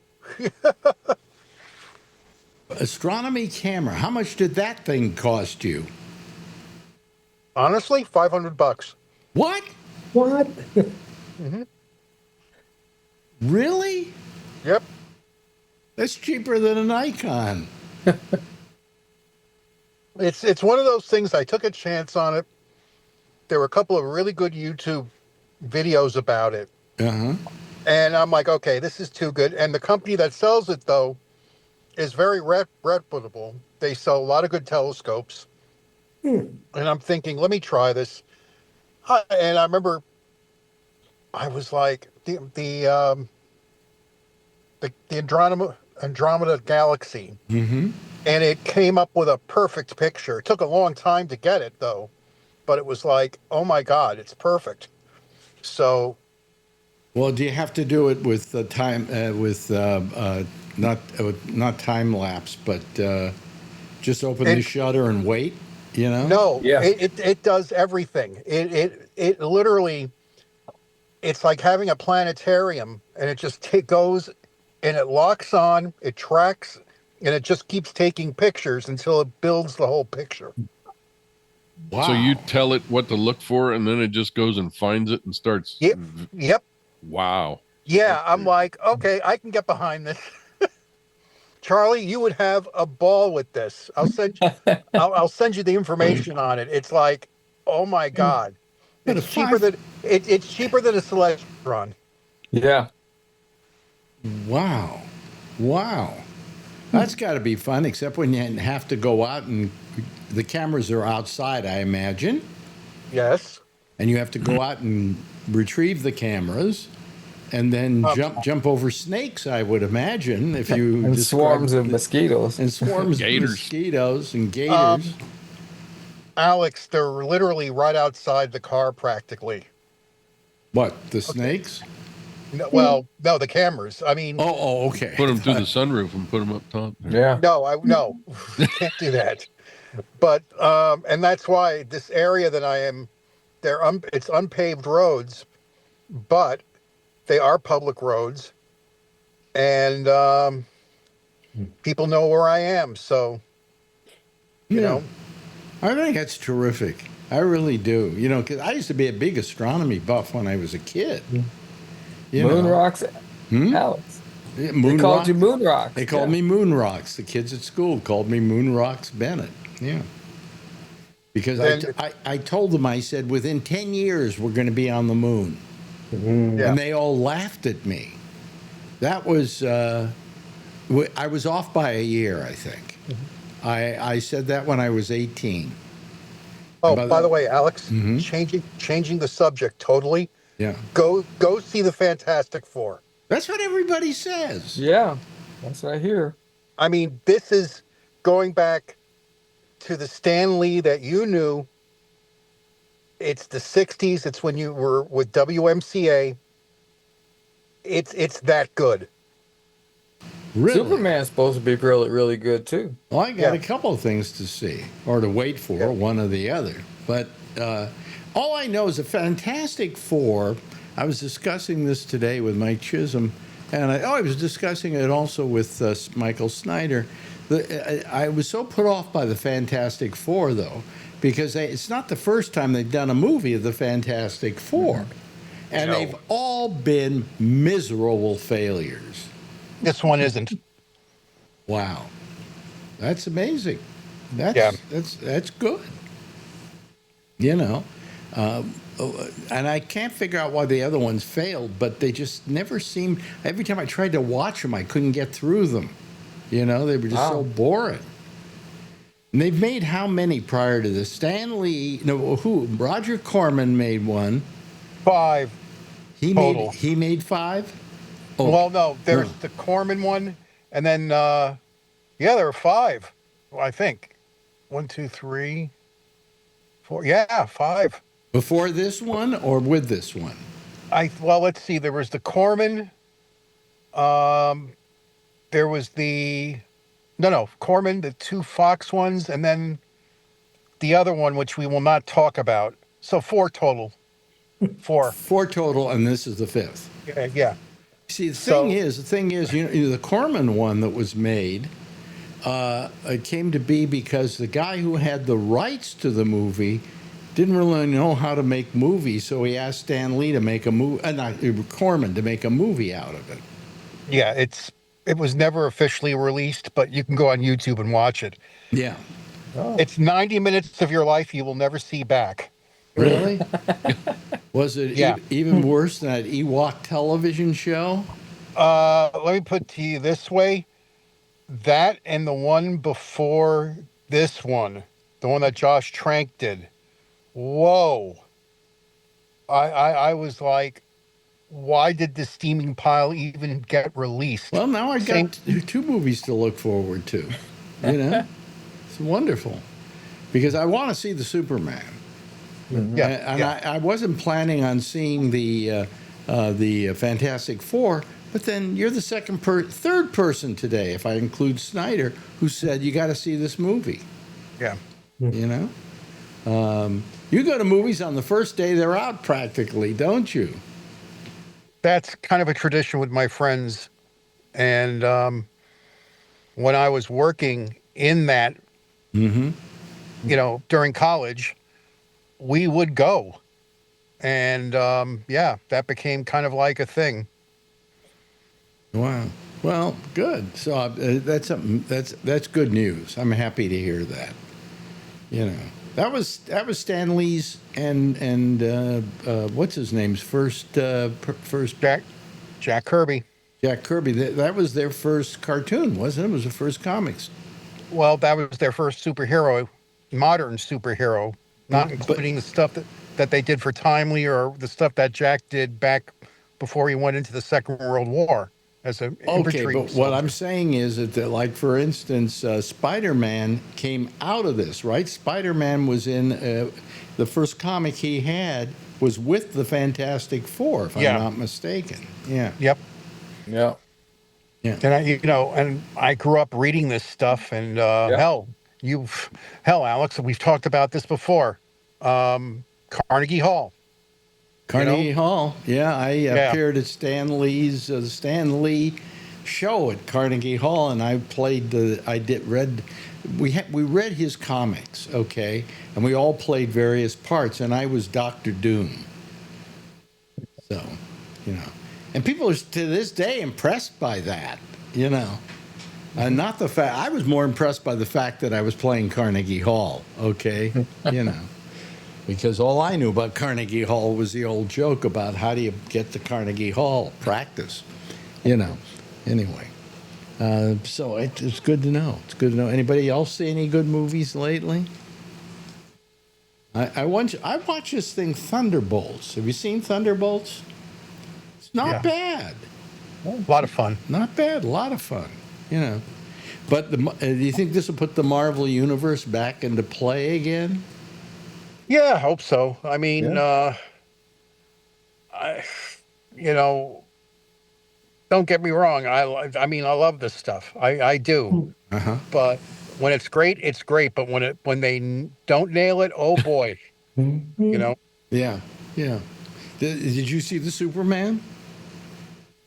Astronomy camera. How much did that thing cost you?
Honestly, $500.
What?
What?
Really?
Yep.
That's cheaper than a Nikon.
It's one of those things. I took a chance on it. There were a couple of really good YouTube videos about it.
Uh-huh.
And I'm like, okay, this is too good. And the company that sells it, though, is very reputable. They sell a lot of good telescopes. And I'm thinking, let me try this. And I remember I was like, the Andromeda Galaxy.
Mm-hmm.
And it came up with a perfect picture. It took a long time to get it, though. But it was like, oh, my God, it's perfect. So,
Well, do you have to do it with time not time lapse, but just open the
it
shutter and wait? You know?
no,
Yeah.
it does everything. It literally, it's like having a planetarium, and it just goes and it locks on, it tracks, and it just keeps taking pictures until it builds the whole picture.
Wow.
So you tell it what to look for, and then it just goes and finds it and starts.
Yep.
Wow.
Yeah, I'm like, okay, I can get behind this. Charlie, you would have a ball with this. I'll send you the information on it. It's like, oh my God.
But
It's cheaper than it's cheaper than a Celestron.
Yeah.
Wow. Wow. That's got to be fun, except when you have to go out and the cameras are outside, I imagine.
Yes.
And you have to go out and retrieve the cameras and then jump over snakes, I would imagine, if you
And swarms of mosquitoes.
And swarms
Gators.
of mosquitoes and gators.
Alex, they're literally right outside the car practically.
What, the snakes?
No, well, no, the cameras. I mean,
okay.
Put them through the sunroof and put them up top.
Yeah.
no, can't do that. But and that's why this area that I am, it's unpaved roads, but they are public roads, and people know where I am. So, you know,
I think that's terrific. I really do. You know, because I used to be a big astronomy buff when I was a kid.
Moon rocks, Alex.
Yeah,
They called you Moon Rocks.
They called me Moon Rocks. The kids at school called me Moon Rocks Bennett. Yeah. Because I told them, I said, within 10 years, we're going to be on the moon.
Yeah.
And they all laughed at me. That was, I was off by a year, I think. I said that when I was 18.
Oh, by the way, Alex, changing the subject totally.
Yeah.
Go see the Fantastic Four.
That's what everybody says.
Yeah, that's what I hear.
I mean, this is going back to the Stan Lee that you knew. It's the 60s. It's when you were with WMCA. It's that good.
Really?
Superman's supposed to be really, really good too.
Well, I got a couple of things to see or to wait for, one or the other. But all I know is a Fantastic Four. I was discussing this today with Mike Chisholm, and I was discussing it also with Michael Snyder. I was so put off by the Fantastic Four, though, because it's not the first time they've done a movie of the Fantastic Four. And they've all been miserable failures.
This one isn't.
Wow. That's amazing. That's good. You know. And I can't figure out why the other ones failed, but they just never seemed. Every time I tried to watch them, I couldn't get through them. You know, they were just so boring. And they've made how many prior to this? Stan Lee, no, who? Roger Corman made one.
5 total.
He made 5? Oh,
well, no, there's the Corman one, and then there are 5. Well, I think 1, 2, 3, 4. Yeah, 5.
Before this one or with this one?
Let's see. There was the Corman. There was the Corman, the 2 Fox ones, and then the other one, which we will not talk about. So 4 total. 4.
4 total, and this is the 5th.
Yeah.
See, the thing is, you know, the Corman one that was made, it came to be because the guy who had the rights to the movie didn't really know how to make movies, so he asked Stan Lee to make a movie, Corman to make a movie out of it.
Yeah, it was never officially released, but you can go on YouTube and watch it.
Yeah.
It's 90 minutes of your life you will never see back.
Really? Was it even worse than that Ewok television show?
Let me put to you this way. That and the one before this one, the one that Josh Trank did. Whoa. I was like, why did the steaming pile even get released?
Well, now I got 2 movies to look forward to. You know? It's wonderful. Because I want to see the Superman. And I wasn't planning on seeing the Fantastic Four, but then you're the third person today, if I include Snyder, who said you got to see this movie.
Yeah.
You know, you go to movies on the first day they're out, practically, don't you?
That's kind of a tradition with my friends. And when I was working in that, you know, during college, we would go. And yeah, that became kind of like a thing.
Wow. Well, good. So that's something that's good news. I'm happy to hear that. You know, that was Stan Lee's and what's his name's first
Jack Kirby.
Jack Kirby. That was their first cartoon, wasn't it? It was the first comics.
Well, that was their first superhero, modern superhero, not including the stuff that they did for Timely or the stuff that Jack did back before he went into the Second World War as an infantry
Okay, but what I'm saying is that, like, for instance, Spider-Man came out of this, right? Spider-Man was in the first comic he had was with the Fantastic Four, if I'm not mistaken. Yeah.
Yep.
Yeah.
Yeah.
And I grew up reading this stuff, and hell, Alex, we've talked about this before. Carnegie Hall.
Carnegie Hall. Yeah, I appeared at Stan Lee's Stan Lee show at Carnegie Hall, and we read his comics, okay, and we all played various parts, and I was Dr. Doom. So, you know, and people are to this day impressed by that, you know. Not the fact I was more impressed by the fact that I was playing Carnegie Hall, okay, you know. Because all I knew about Carnegie Hall was the old joke about how do you get to Carnegie Hall practice, you know. Anyway, so it's good to know. It's good to know. Anybody else see any good movies lately? I watched this thing, Thunderbolts. Have you seen Thunderbolts? It's not bad.
A lot of fun.
Not bad. A lot of fun. You know. But do you think this will put the Marvel Universe back into play again?
Yeah, I hope so. I mean, don't get me wrong. I mean, I love this stuff. I do. But when it's great, it's great. But when they don't nail it, oh boy, you know.
Yeah, yeah. Did you see the Superman?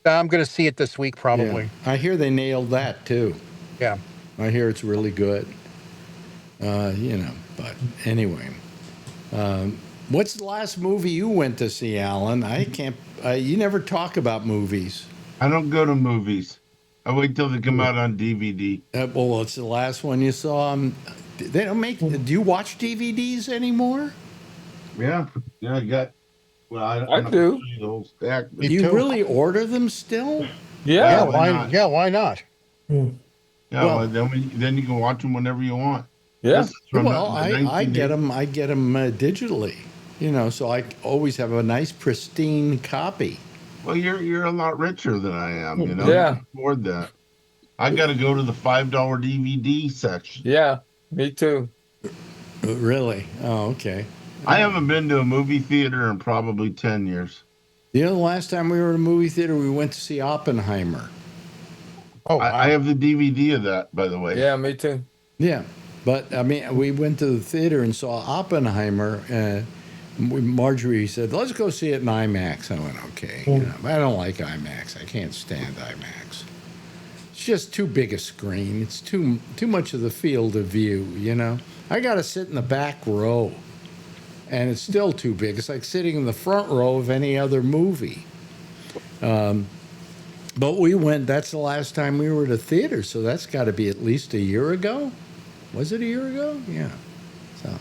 I'm going to see it this week, probably.
Yeah. I hear they nailed that too.
Yeah.
I hear it's really good. You know, but anyway. What's the last movie you went to see, Alan? I can't. You never talk about movies.
I don't go to movies. I wait till they come out on DVD.
Well, what's the last one you saw? They don't make. Do you watch DVDs anymore?
Yeah, I got. Well,
I do.
The whole stack.
Do you really order them still?
Yeah.
Why not?
Yeah, well, then you can watch them whenever you want.
Yeah.
Well, I get them. I get them digitally. You know, so I always have a nice pristine copy.
Well, you're a lot richer than I am. You know,
Yeah.
you can afford that. I got to go to the $5 DVD section.
Yeah. Me too.
Really? Oh, okay.
I haven't been to a movie theater in probably 10 years.
You know, the last time we were in a movie theater, we went to see Oppenheimer.
Oh, wow.
I have the DVD of that, by the way.
Yeah, me too.
Yeah, but I mean, we went to the theater and saw Oppenheimer. Marjorie said, "Let's go see it in IMAX." I went, "Okay." You know, I don't like IMAX. I can't stand IMAX. It's just too big a screen. It's too much of the field of view. You know, I got to sit in the back row, and it's still too big. It's like sitting in the front row of any other movie. But we went. That's the last time we were at a theater, so that's got to be at least a year ago. Was it a year ago? Yeah. So,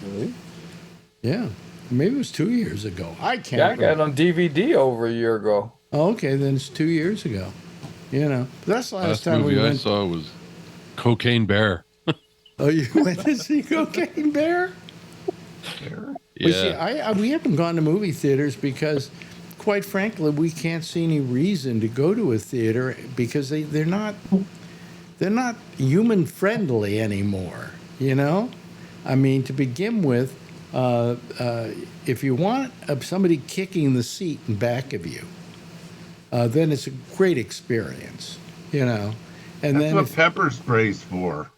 yeah. Maybe it was 2 years ago. I can't.
Yeah, I got it on DVD over a year ago.
Oh, okay, then it's 2 years ago. You know, that's the last time
movie
we went.
I saw was Cocaine Bear.
Oh, you went to see Cocaine Bear?
Yeah.
Well, see, we haven't gone to movie theaters because, quite frankly, we can't see any reason to go to a theater because they're not human friendly anymore. You know, I mean, to begin with, if you want somebody kicking the seat in back of you, then it's a great experience, you know. And
That's
then
what pepper spray's for.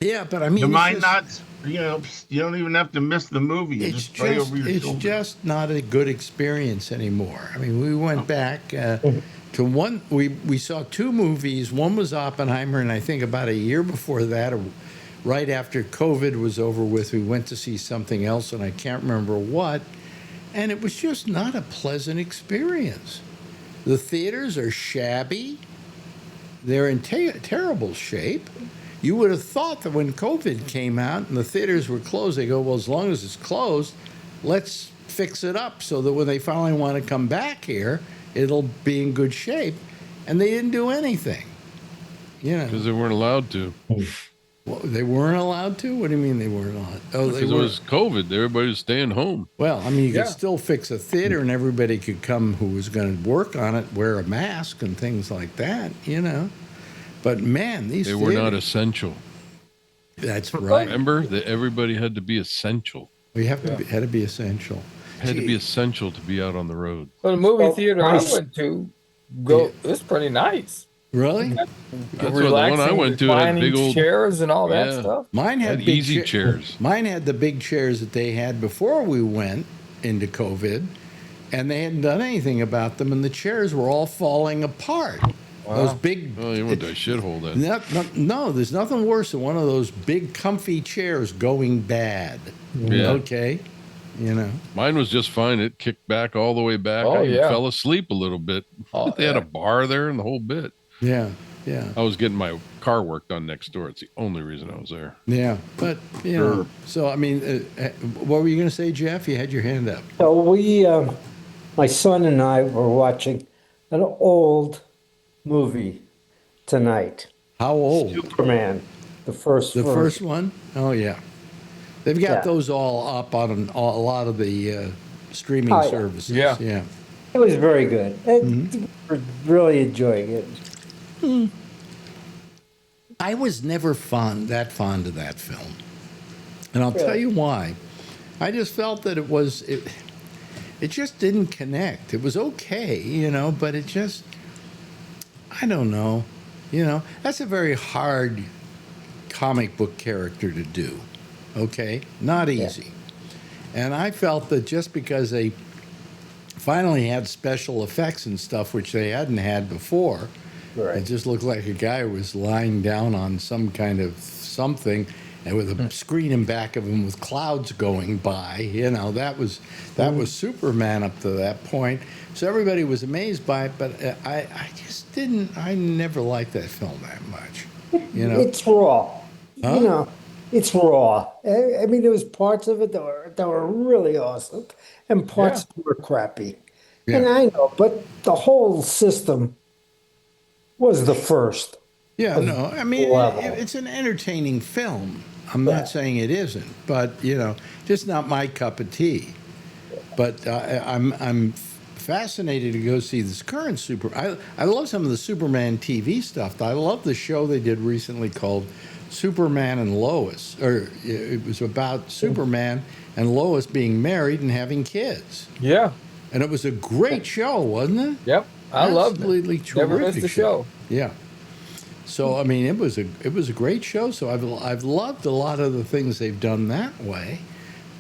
yeah, but I mean,
You
it's
might
just,
not, you don't even have to miss the movie. You just spray over your
it's
shoulder.
just not a good experience anymore. I mean, we went back to one. We saw two movies. One was Oppenheimer, and I think about a year before that, or right after COVID was over with, we went to see something else, and I can't remember what. And it was just not a pleasant experience. The theaters are shabby. They're in terrible shape. You would have thought that when COVID came out and the theaters were closed, they go, well, as long as it's closed, let's fix it up so that when they finally want to come back here, it'll be in good shape. And they didn't do anything, you know.
Because they weren't allowed to.
Well, they weren't allowed to? What do you mean they weren't allowed? Oh,
Because it was COVID. Everybody was staying home.
Well, I mean, you could still fix a theater and everybody could come who was going to work on it, wear a mask and things like that, you know. But man, these
They were not essential.
That's right.
Remember that everybody had to be essential.
We have to had to be essential.
Had to be essential to be out on the road.
Well, the movie theater I went to, it's pretty nice.
Really?
That's what the one I went to had big old
chairs and all that stuff.
Mine had big
easy chairs.
Mine had the big chairs that they had before we went into COVID, and they hadn't done anything about them, and the chairs were all falling apart. Wow. Those big.
Oh, you went to a shithole then.
No, there's nothing worse than one of those big, comfy chairs going bad.
Yeah.
Okay. You know.
Mine was just fine. It kicked back all the way back.
Oh,
I
yeah.
fell asleep a little bit.
Oh,
They had a bar there and the whole bit.
Yeah. Yeah.
I was getting my car worked on next door. It's the only reason I was there.
Yeah. But, you know, so, I mean, what were you going to say, Jeff? You had your hand up.
So my son and I were watching an old movie tonight.
How old?
Superman, the first
The
version.
first one? Oh, yeah. They've got
Yeah.
those all up on a lot of the streaming
Oh, yeah.
services.
Yeah.
Yeah.
It was very good. We're really enjoying it.
I was never that fond of that film. And I'll tell you why. I just felt that it just didn't connect. It was okay, you know, but it just, I don't know. You know, that's a very hard comic book character to do. Okay? Not easy. And I felt that just because they finally had special effects and stuff, which they hadn't had before,
Right.
it just looked like a guy was lying down on some kind of something, and with a screen in back of him with clouds going by. You know, that was Superman up to that point. So everybody was amazed by it, but I just didn't. I never liked that film that much. You know,
It's raw.
Huh?
You know, it's raw. I mean, there was parts of it that were really awesome, and parts that were crappy.
Yeah.
And I know, but the whole system was the first.
Yeah, no, I mean,
level.
it's an entertaining film. I'm not saying it isn't, but, you know, just not my cup of tea. But I'm fascinated to go see this current I love some of the Superman TV stuff. I love the show they did recently called Superman and Lois, or it was about Superman and Lois being married and having kids.
Yeah.
And it was a great show, wasn't it?
Yep. I loved it.
Absolutely terrific.
Never missed the show.
Yeah. So I mean, it was a great show. So I've loved a lot of the things they've done that way,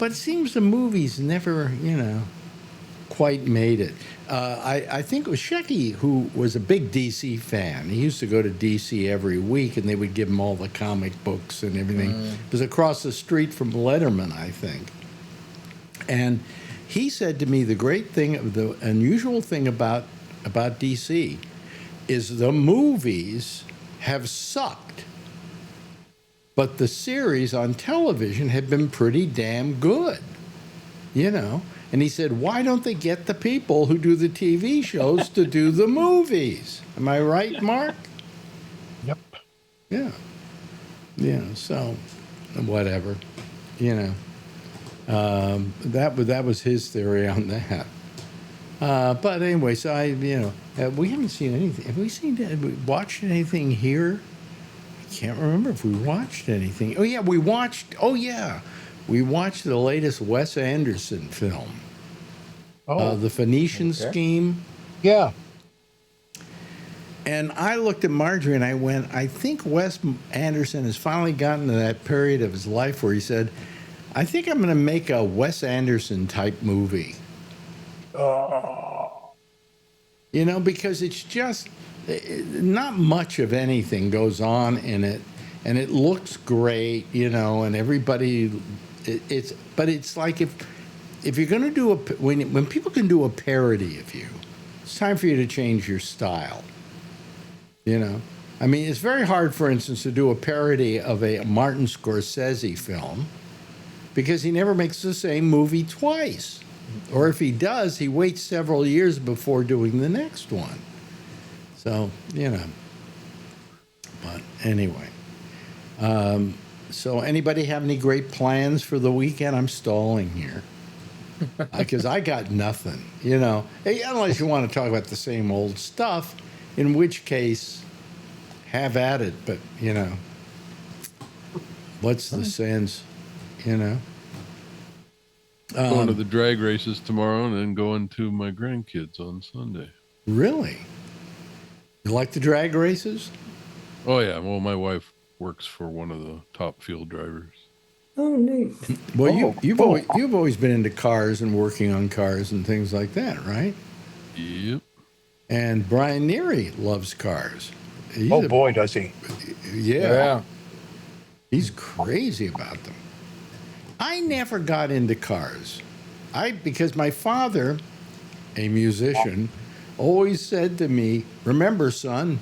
but it seems the movies never, you know, quite made it. I think it was Shecky who was a big DC fan. He used to go to DC every week, and they would give him all the comic books and everything. It was across the street from Letterman, I think. And he said to me, the great thing, the unusual thing about DC is the movies have sucked, but the series on television have been pretty damn good, you know. And he said, why don't they get the people who do the TV shows to do the movies? Am I right, Mark?
Yep.
Yeah. Yeah, so whatever, you know. That was his theory on that. But anyway, so we haven't seen anything. Have we watched anything here? I can't remember if we watched anything. We we watched the latest Wes Anderson film, The Phoenician Scheme.
Yeah.
And I looked at Marjorie and I went, I think Wes Anderson has finally gotten to that period of his life where he said, I think I'm going to make a Wes Anderson type movie. You know, because it's just not much of anything goes on in it, and it looks great, you know, and everybody, but it's like if you're going to do when people can do a parody of you, it's time for you to change your style. You know, I mean, it's very hard, for instance, to do a parody of a Martin Scorsese film because he never makes the same movie twice. Or if he does, he waits several years before doing the next one. So, you know. But anyway. So anybody have any great plans for the weekend? I'm stalling here. Because I got nothing, you know. Unless you want to talk about the same old stuff, in which case, have at it. But, you know, what's the sense, you know?
Going to the drag races tomorrow and then going to my grandkids on Sunday.
Really? You like the drag races?
Oh, yeah. Well, my wife works for one of the top field drivers.
Oh, neat.
Well, you've always been into cars and working on cars and things like that, right?
Yep.
And Brian Neary loves cars.
Boy, does he.
Yeah. He's crazy about them. I never got into cars. Because my father, a musician, always said to me, remember, son,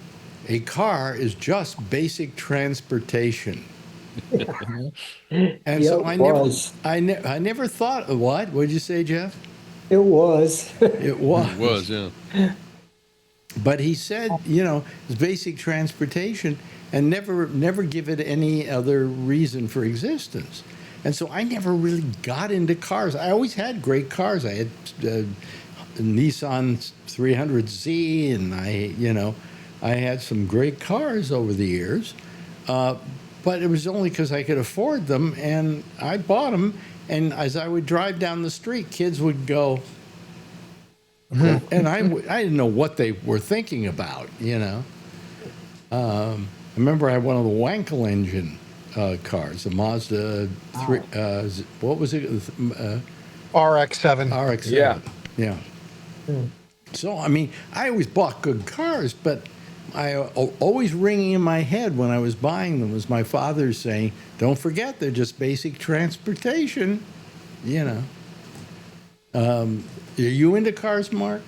a car is just basic transportation. And so I never thought, what did you say, Jeff?
It was.
It was.
It was, yeah.
But he said, you know, it's basic transportation and never give it any other reason for existence. And so I never really got into cars. I always had great cars. I had Nissan 300Z, and I had some great cars over the years. But it was only because I could afford them, and I bought them. And as I would drive down the street, kids would go, and I didn't know what they were thinking about, you know. I remember I had one of the Wankel engine cars, the Mazda 3, what was it?
RX-7.
RX-7. Yeah. So, I mean, I always bought good cars, but always ringing in my head when I was buying them was my father saying, don't forget, they're just basic transportation, you know. Are you into cars, Mark?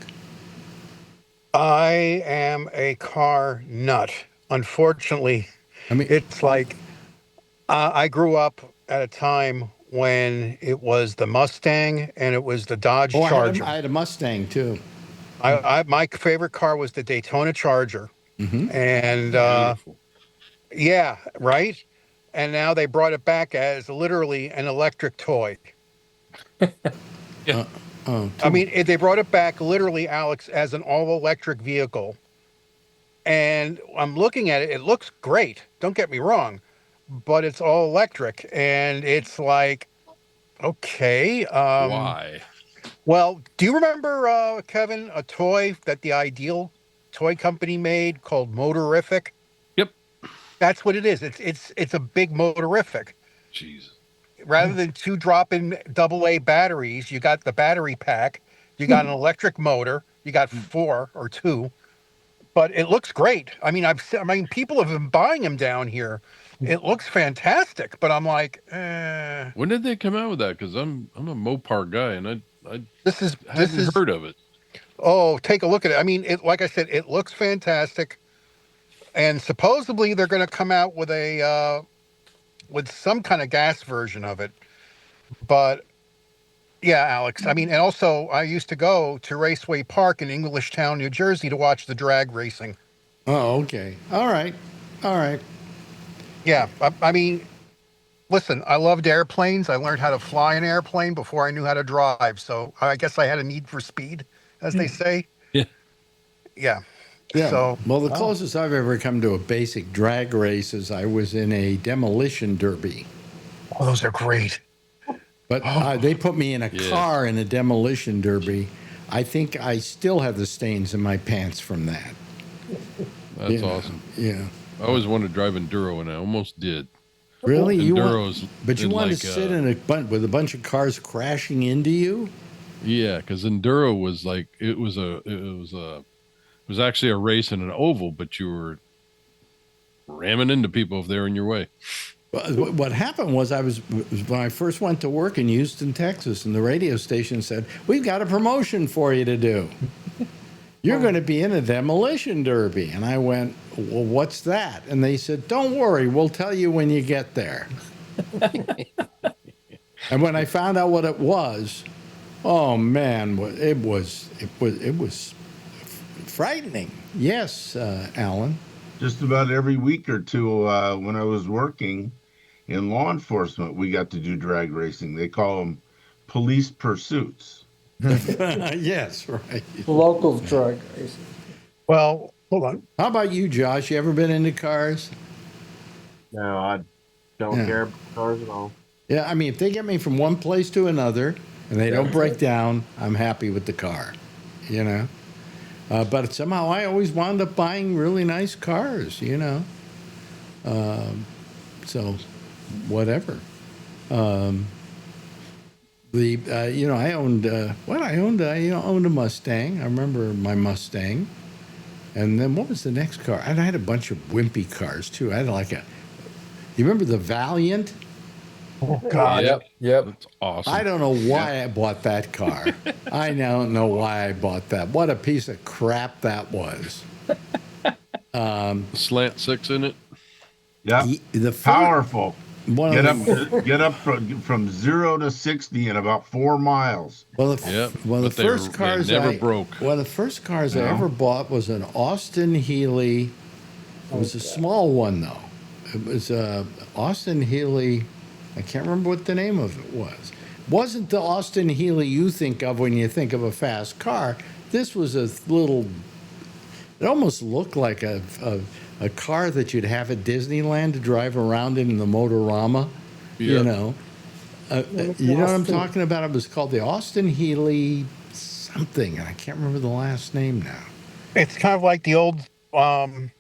I am a car nut. Unfortunately,
I mean,
it's like I grew up at a time when it was the Mustang and it was the Dodge Charger.
I had a Mustang too.
My favorite car was the Daytona Charger.
Mm-hmm.
And yeah, right? And now they brought it back as literally an electric toy.
Yeah.
I mean, they brought it back literally, Alex, as an all-electric vehicle. And I'm looking at it. It looks great. Don't get me wrong. But it's all electric. And it's like, okay.
Why?
Well, do you remember, Kevin, a toy that the Ideal Toy Company made called Motorific?
Yep.
That's what it is. It's a big Motorific.
Jeez.
Rather than 2 drop-in AA batteries, you got the battery pack. You got an electric motor. You got 4 or 2. But it looks great. I mean, people have been buying them down here. It looks fantastic. But I'm like,
When did they come out with that? Because I'm a Mopar guy, and I hadn't heard of it.
Oh, take a look at it. I mean, like I said, it looks fantastic. And supposedly they're going to come out with with some kind of gas version of it. But yeah, Alex, I mean, and also I used to go to Raceway Park in Englishtown, New Jersey to watch the drag racing.
Oh, okay. All right.
Yeah. I mean, listen, I loved airplanes. I learned how to fly an airplane before I knew how to drive. So I guess I had a need for speed, as they say.
Yeah.
Yeah.
Yeah.
So,
well, the closest I've ever come to a basic drag race is I was in a demolition derby.
Oh, those are great.
But they put me in a car in a demolition derby. I think I still have the stains in my pants from that.
That's awesome.
Yeah.
I always wanted to drive enduro, and I almost did.
Really?
Enduros,
but you wanted to sit in with a bunch of cars crashing into you?
Yeah, because enduro was like it was actually a race in an oval, but you were ramming into people if they're in your way.
What happened was when I first went to work in Houston, Texas, and the radio station said, "We've got a promotion for you to do. You're going to be in a demolition derby." And I went, "Well, what's that?" And they said, "Don't worry, we'll tell you when you get there." And when I found out what it was, oh man, it was frightening. Yes, Alan.
Just about every week or two, when I was working in law enforcement, we got to do drag racing. They call them police pursuits.
Yes, right.
Local drag racing.
Well, hold on.
How about you, Josh? You ever been into cars?
No, I don't care about cars at all.
Yeah, I mean, if they get me from one place to another and they don't break down, I'm happy with the car, you know. But somehow I always wound up buying really nice cars, you know. So, whatever. I owned I owned a Mustang. I remember my Mustang. And then what was the next car? And I had a bunch of wimpy cars too. I had you remember the Valiant?
Oh God.
Yep.
That's awesome.
I don't know why I bought that car. I don't know why I bought that. What a piece of crap that was.
Slant six in it.
Yeah, powerful. Get up from 0 to 60 in about 4 miles.
One of the first cars I ever bought was an Austin Healey. It was a small one though. It was Austin Healey. I can't remember what the name of it was. Wasn't the Austin Healey you think of when you think of a fast car? This was a little. It almost looked like a car that you'd have at Disneyland to drive around in the Motorama. Yep. You know what I'm talking about? It was called the Austin Healey something, and I can't remember the last name now.
It's kind of like the old the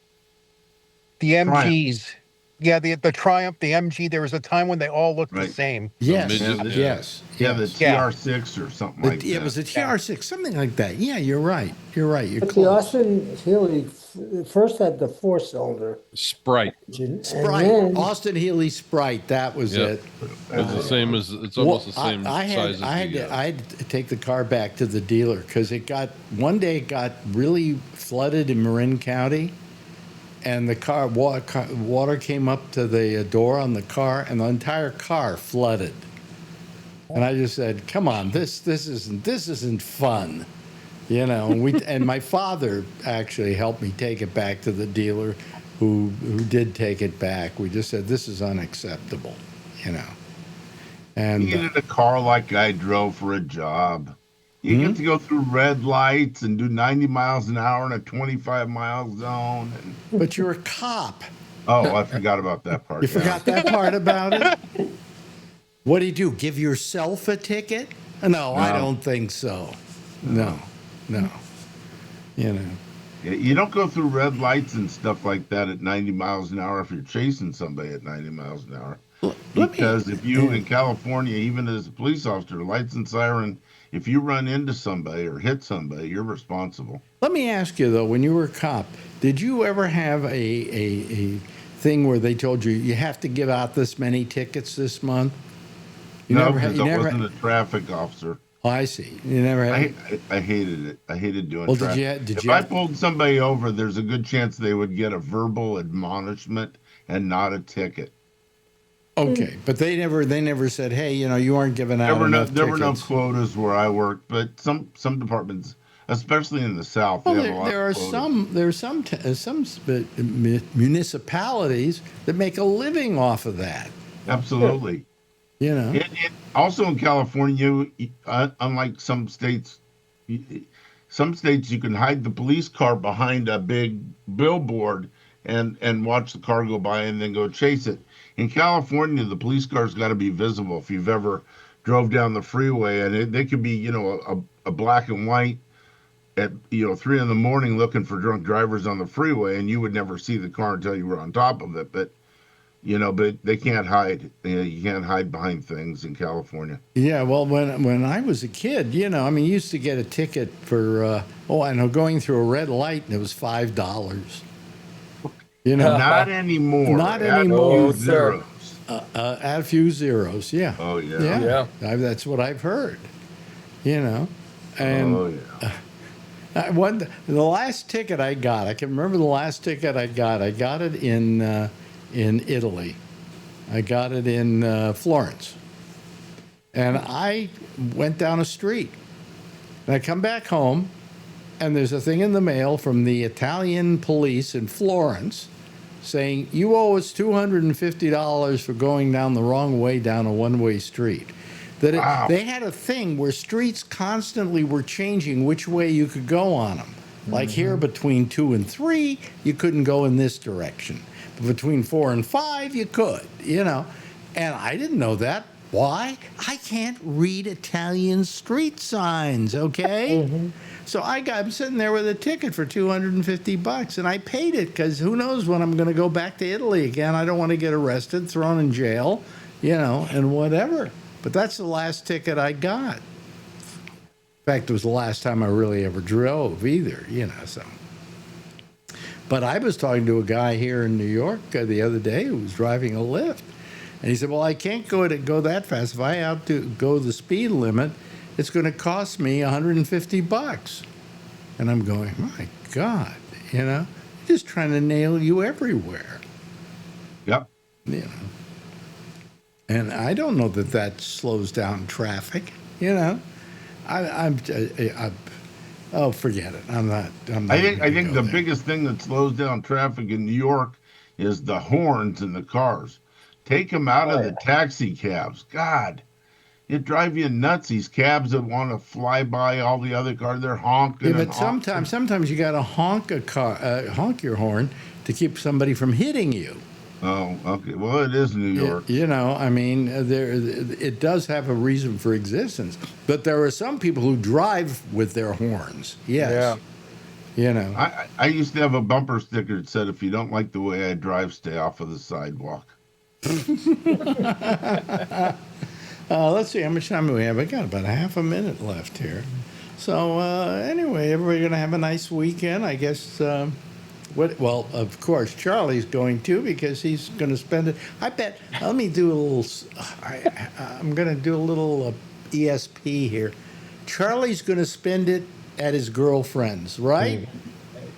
MGs.
Triumph.
Yeah, the Triumph, the MG. There was a time when they all looked the same.
Yes,
Yeah, the TR6 or something like that.
It was a TR6, something like that. Yeah, you're right. You're
But
close.
the Austin Healey first had the 4-cylinder
Sprite.
Sprite.
Austin Healey Sprite. That was it.
It's the same as. It's almost the same size as
I had to take the car back to the dealer because one day it got really flooded in Marin County. And the car water came up to the door on the car, and the entire car flooded. And I just said, "Come on, this isn't fun," you know. And my father actually helped me take it back to the dealer, who did take it back. We just said this is unacceptable, you know. And
you needed a car like I drove for a job. You get to go through red lights and do 90 miles an hour in a 25-mile zone.
But you're a cop.
Oh, I forgot about that part.
You forgot that part about it? What do you do? Give yourself a ticket? No, I don't think so. No. You know.
You don't go through red lights and stuff like that at 90 miles an hour if you're chasing somebody at 90 miles an hour. Because if you, in California, even as a police officer, lights and siren, if you run into somebody or hit somebody, you're responsible.
Let me ask you, though, when you were a cop, did you ever have a thing where they told you have to give out this many tickets this month?
No, because I wasn't a traffic officer.
Oh, I see. You never had.
I hated it. I hated doing
well,
traffic. If I pulled somebody over, there's a good chance they would get a verbal admonishment and not a ticket.
Okay, but they never said, "Hey, you aren't giving out enough tickets."
There were no quotas where I worked, but some departments, especially in the South,
well,
they have a lot of quotas.
There are some municipalities that make a living off of that.
Absolutely. Also in California, unlike some states you can hide the police car behind a big billboard and watch the car go by and then go chase it. In California, the police car's got to be visible. If you've ever drove down the freeway, and they could be, a black and white at 3 in the morning looking for drunk drivers on the freeway, and you would never see the car until you were on top of it. But they can't hide. You can't hide behind things in California.
Yeah, well, when I was a kid, you used to get a ticket for I know, going through a red light, and it was $5.
Not anymore.
Not
Add
anymore.
a few zeros.
Add a few zeros. Yeah.
Oh yeah.
Yeah.
That's what I've heard. And
Oh yeah.
the last ticket I got, I can remember the last ticket I got. I got it in Italy. I got it in Florence. And I went down a street. And I come back home, and there's a thing in the mail from the Italian police in Florence saying, you owe us $250 for going down the wrong way down a one-way street.
Wow.
They had a thing where streets constantly were changing which way you could go on them. Like here, between 2 and 3, you couldn't go in this direction. But between 4 and 5, you could, And I didn't know that. Why? I can't read Italian street signs, okay? So I'm sitting there with a ticket for $250, and I paid it because who knows when I'm going to go back to Italy again. I don't want to get arrested, thrown in jail, and whatever. But that's the last ticket I got. In fact, it was the last time I really ever drove either, so. But I was talking to a guy here in New York the other day who was driving a Lyft. And he said, well, I can't go that fast. If I have to go the speed limit, it's going to cost me $150. And I'm going, my God, just trying to nail you everywhere.
Yep.
And I don't know that slows down traffic, Oh, forget it. I'm not.
I think the biggest thing that slows down traffic in New York is the horns in the cars. Take them out of the taxi cabs. God, it drive you nuts. These cabs that want to fly by all the other cars, they're honking.
Yeah, but sometimes you got to honk your horn to keep somebody from hitting you.
Oh, okay. Well, it is New York.
It does have a reason for existence. But there are some people who drive with their horns. Yes.
Yeah. I used to have a bumper sticker that said, if you don't like the way I drive, stay off of the sidewalk.
Let's see, how much time do we have? I got about a half a minute left here. So anyway, everybody going to have a nice weekend, I guess. Well, of course, Charlie's going to because he's going to spend it. I bet. Let me do a little. I'm going to do a little ESP here. Charlie's going to spend it at his girlfriend's, right?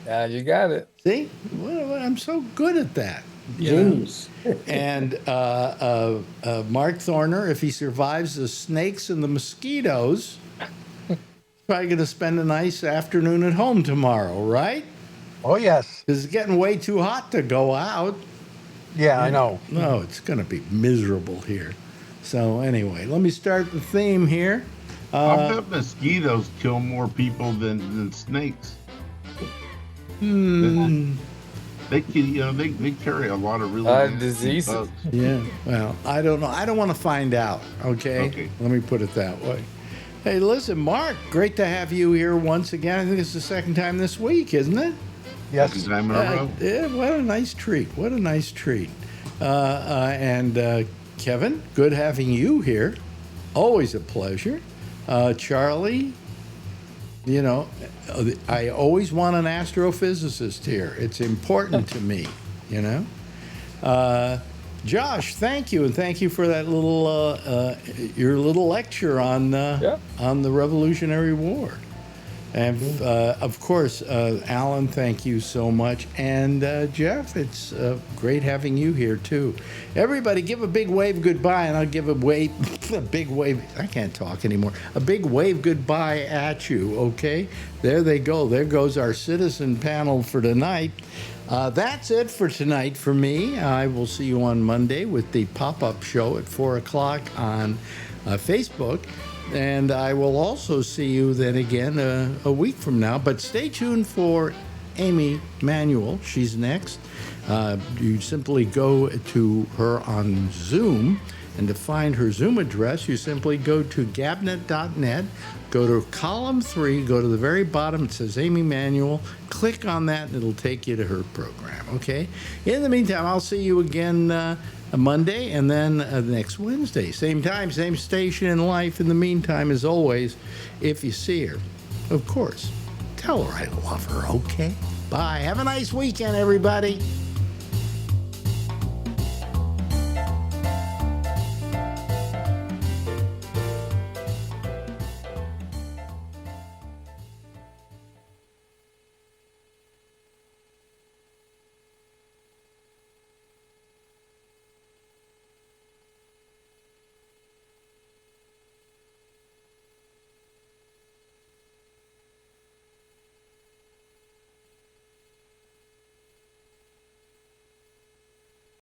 You got it.
See, well, I'm so good at that.
Genius.
And Mark Thorner, if he survives the snakes and the mosquitoes, probably going to spend a nice afternoon at home tomorrow, right?
Oh, yes.
It's getting way too hot to go out.
Yeah, I know.
No, it's going to be miserable here. So anyway, let me start the theme here.
I bet mosquitoes kill more people than snakes. They carry a lot of really
diseases.
bugs.
Yeah, well, I don't know. I don't want to find out, okay? Let me put it that way. Hey, listen, Mark, great to have you here once again. I think it's the second time this week, isn't it?
Yes.
Second time in a row.
Yeah, what a nice treat. What a nice treat. And Kevin, good having you here. Always a pleasure. Charlie, I always want an astrophysicist here. It's important to me, Josh, thank you, and thank you for that little your little lecture on the Revolutionary War. And of course, Alan, thank you so much, and Jeff, it's great having you here too. Everybody, give a big wave goodbye, and I'll give a big wave. I can't talk anymore. A big wave goodbye at you. Okay, there they go. There goes our citizen panel for tonight. That's it for tonight for me. I will see you on Monday with the pop-up show at 4 o'clock on Facebook. And I will also see you then again a week from now. But stay tuned for Amy Manuel. She's next. You simply go to her on Zoom And to find her Zoom address, you simply go to gabnet.net, go to column 3, go to the very bottom, it says Amy Manuel, click on that, and it'll take you to her program, okay? In the meantime, I'll see you again Monday and then next Wednesday. Same time, same station in life. In the meantime, as always, if you see her, of course, tell her I love her, okay? Bye. Have a nice weekend, everybody.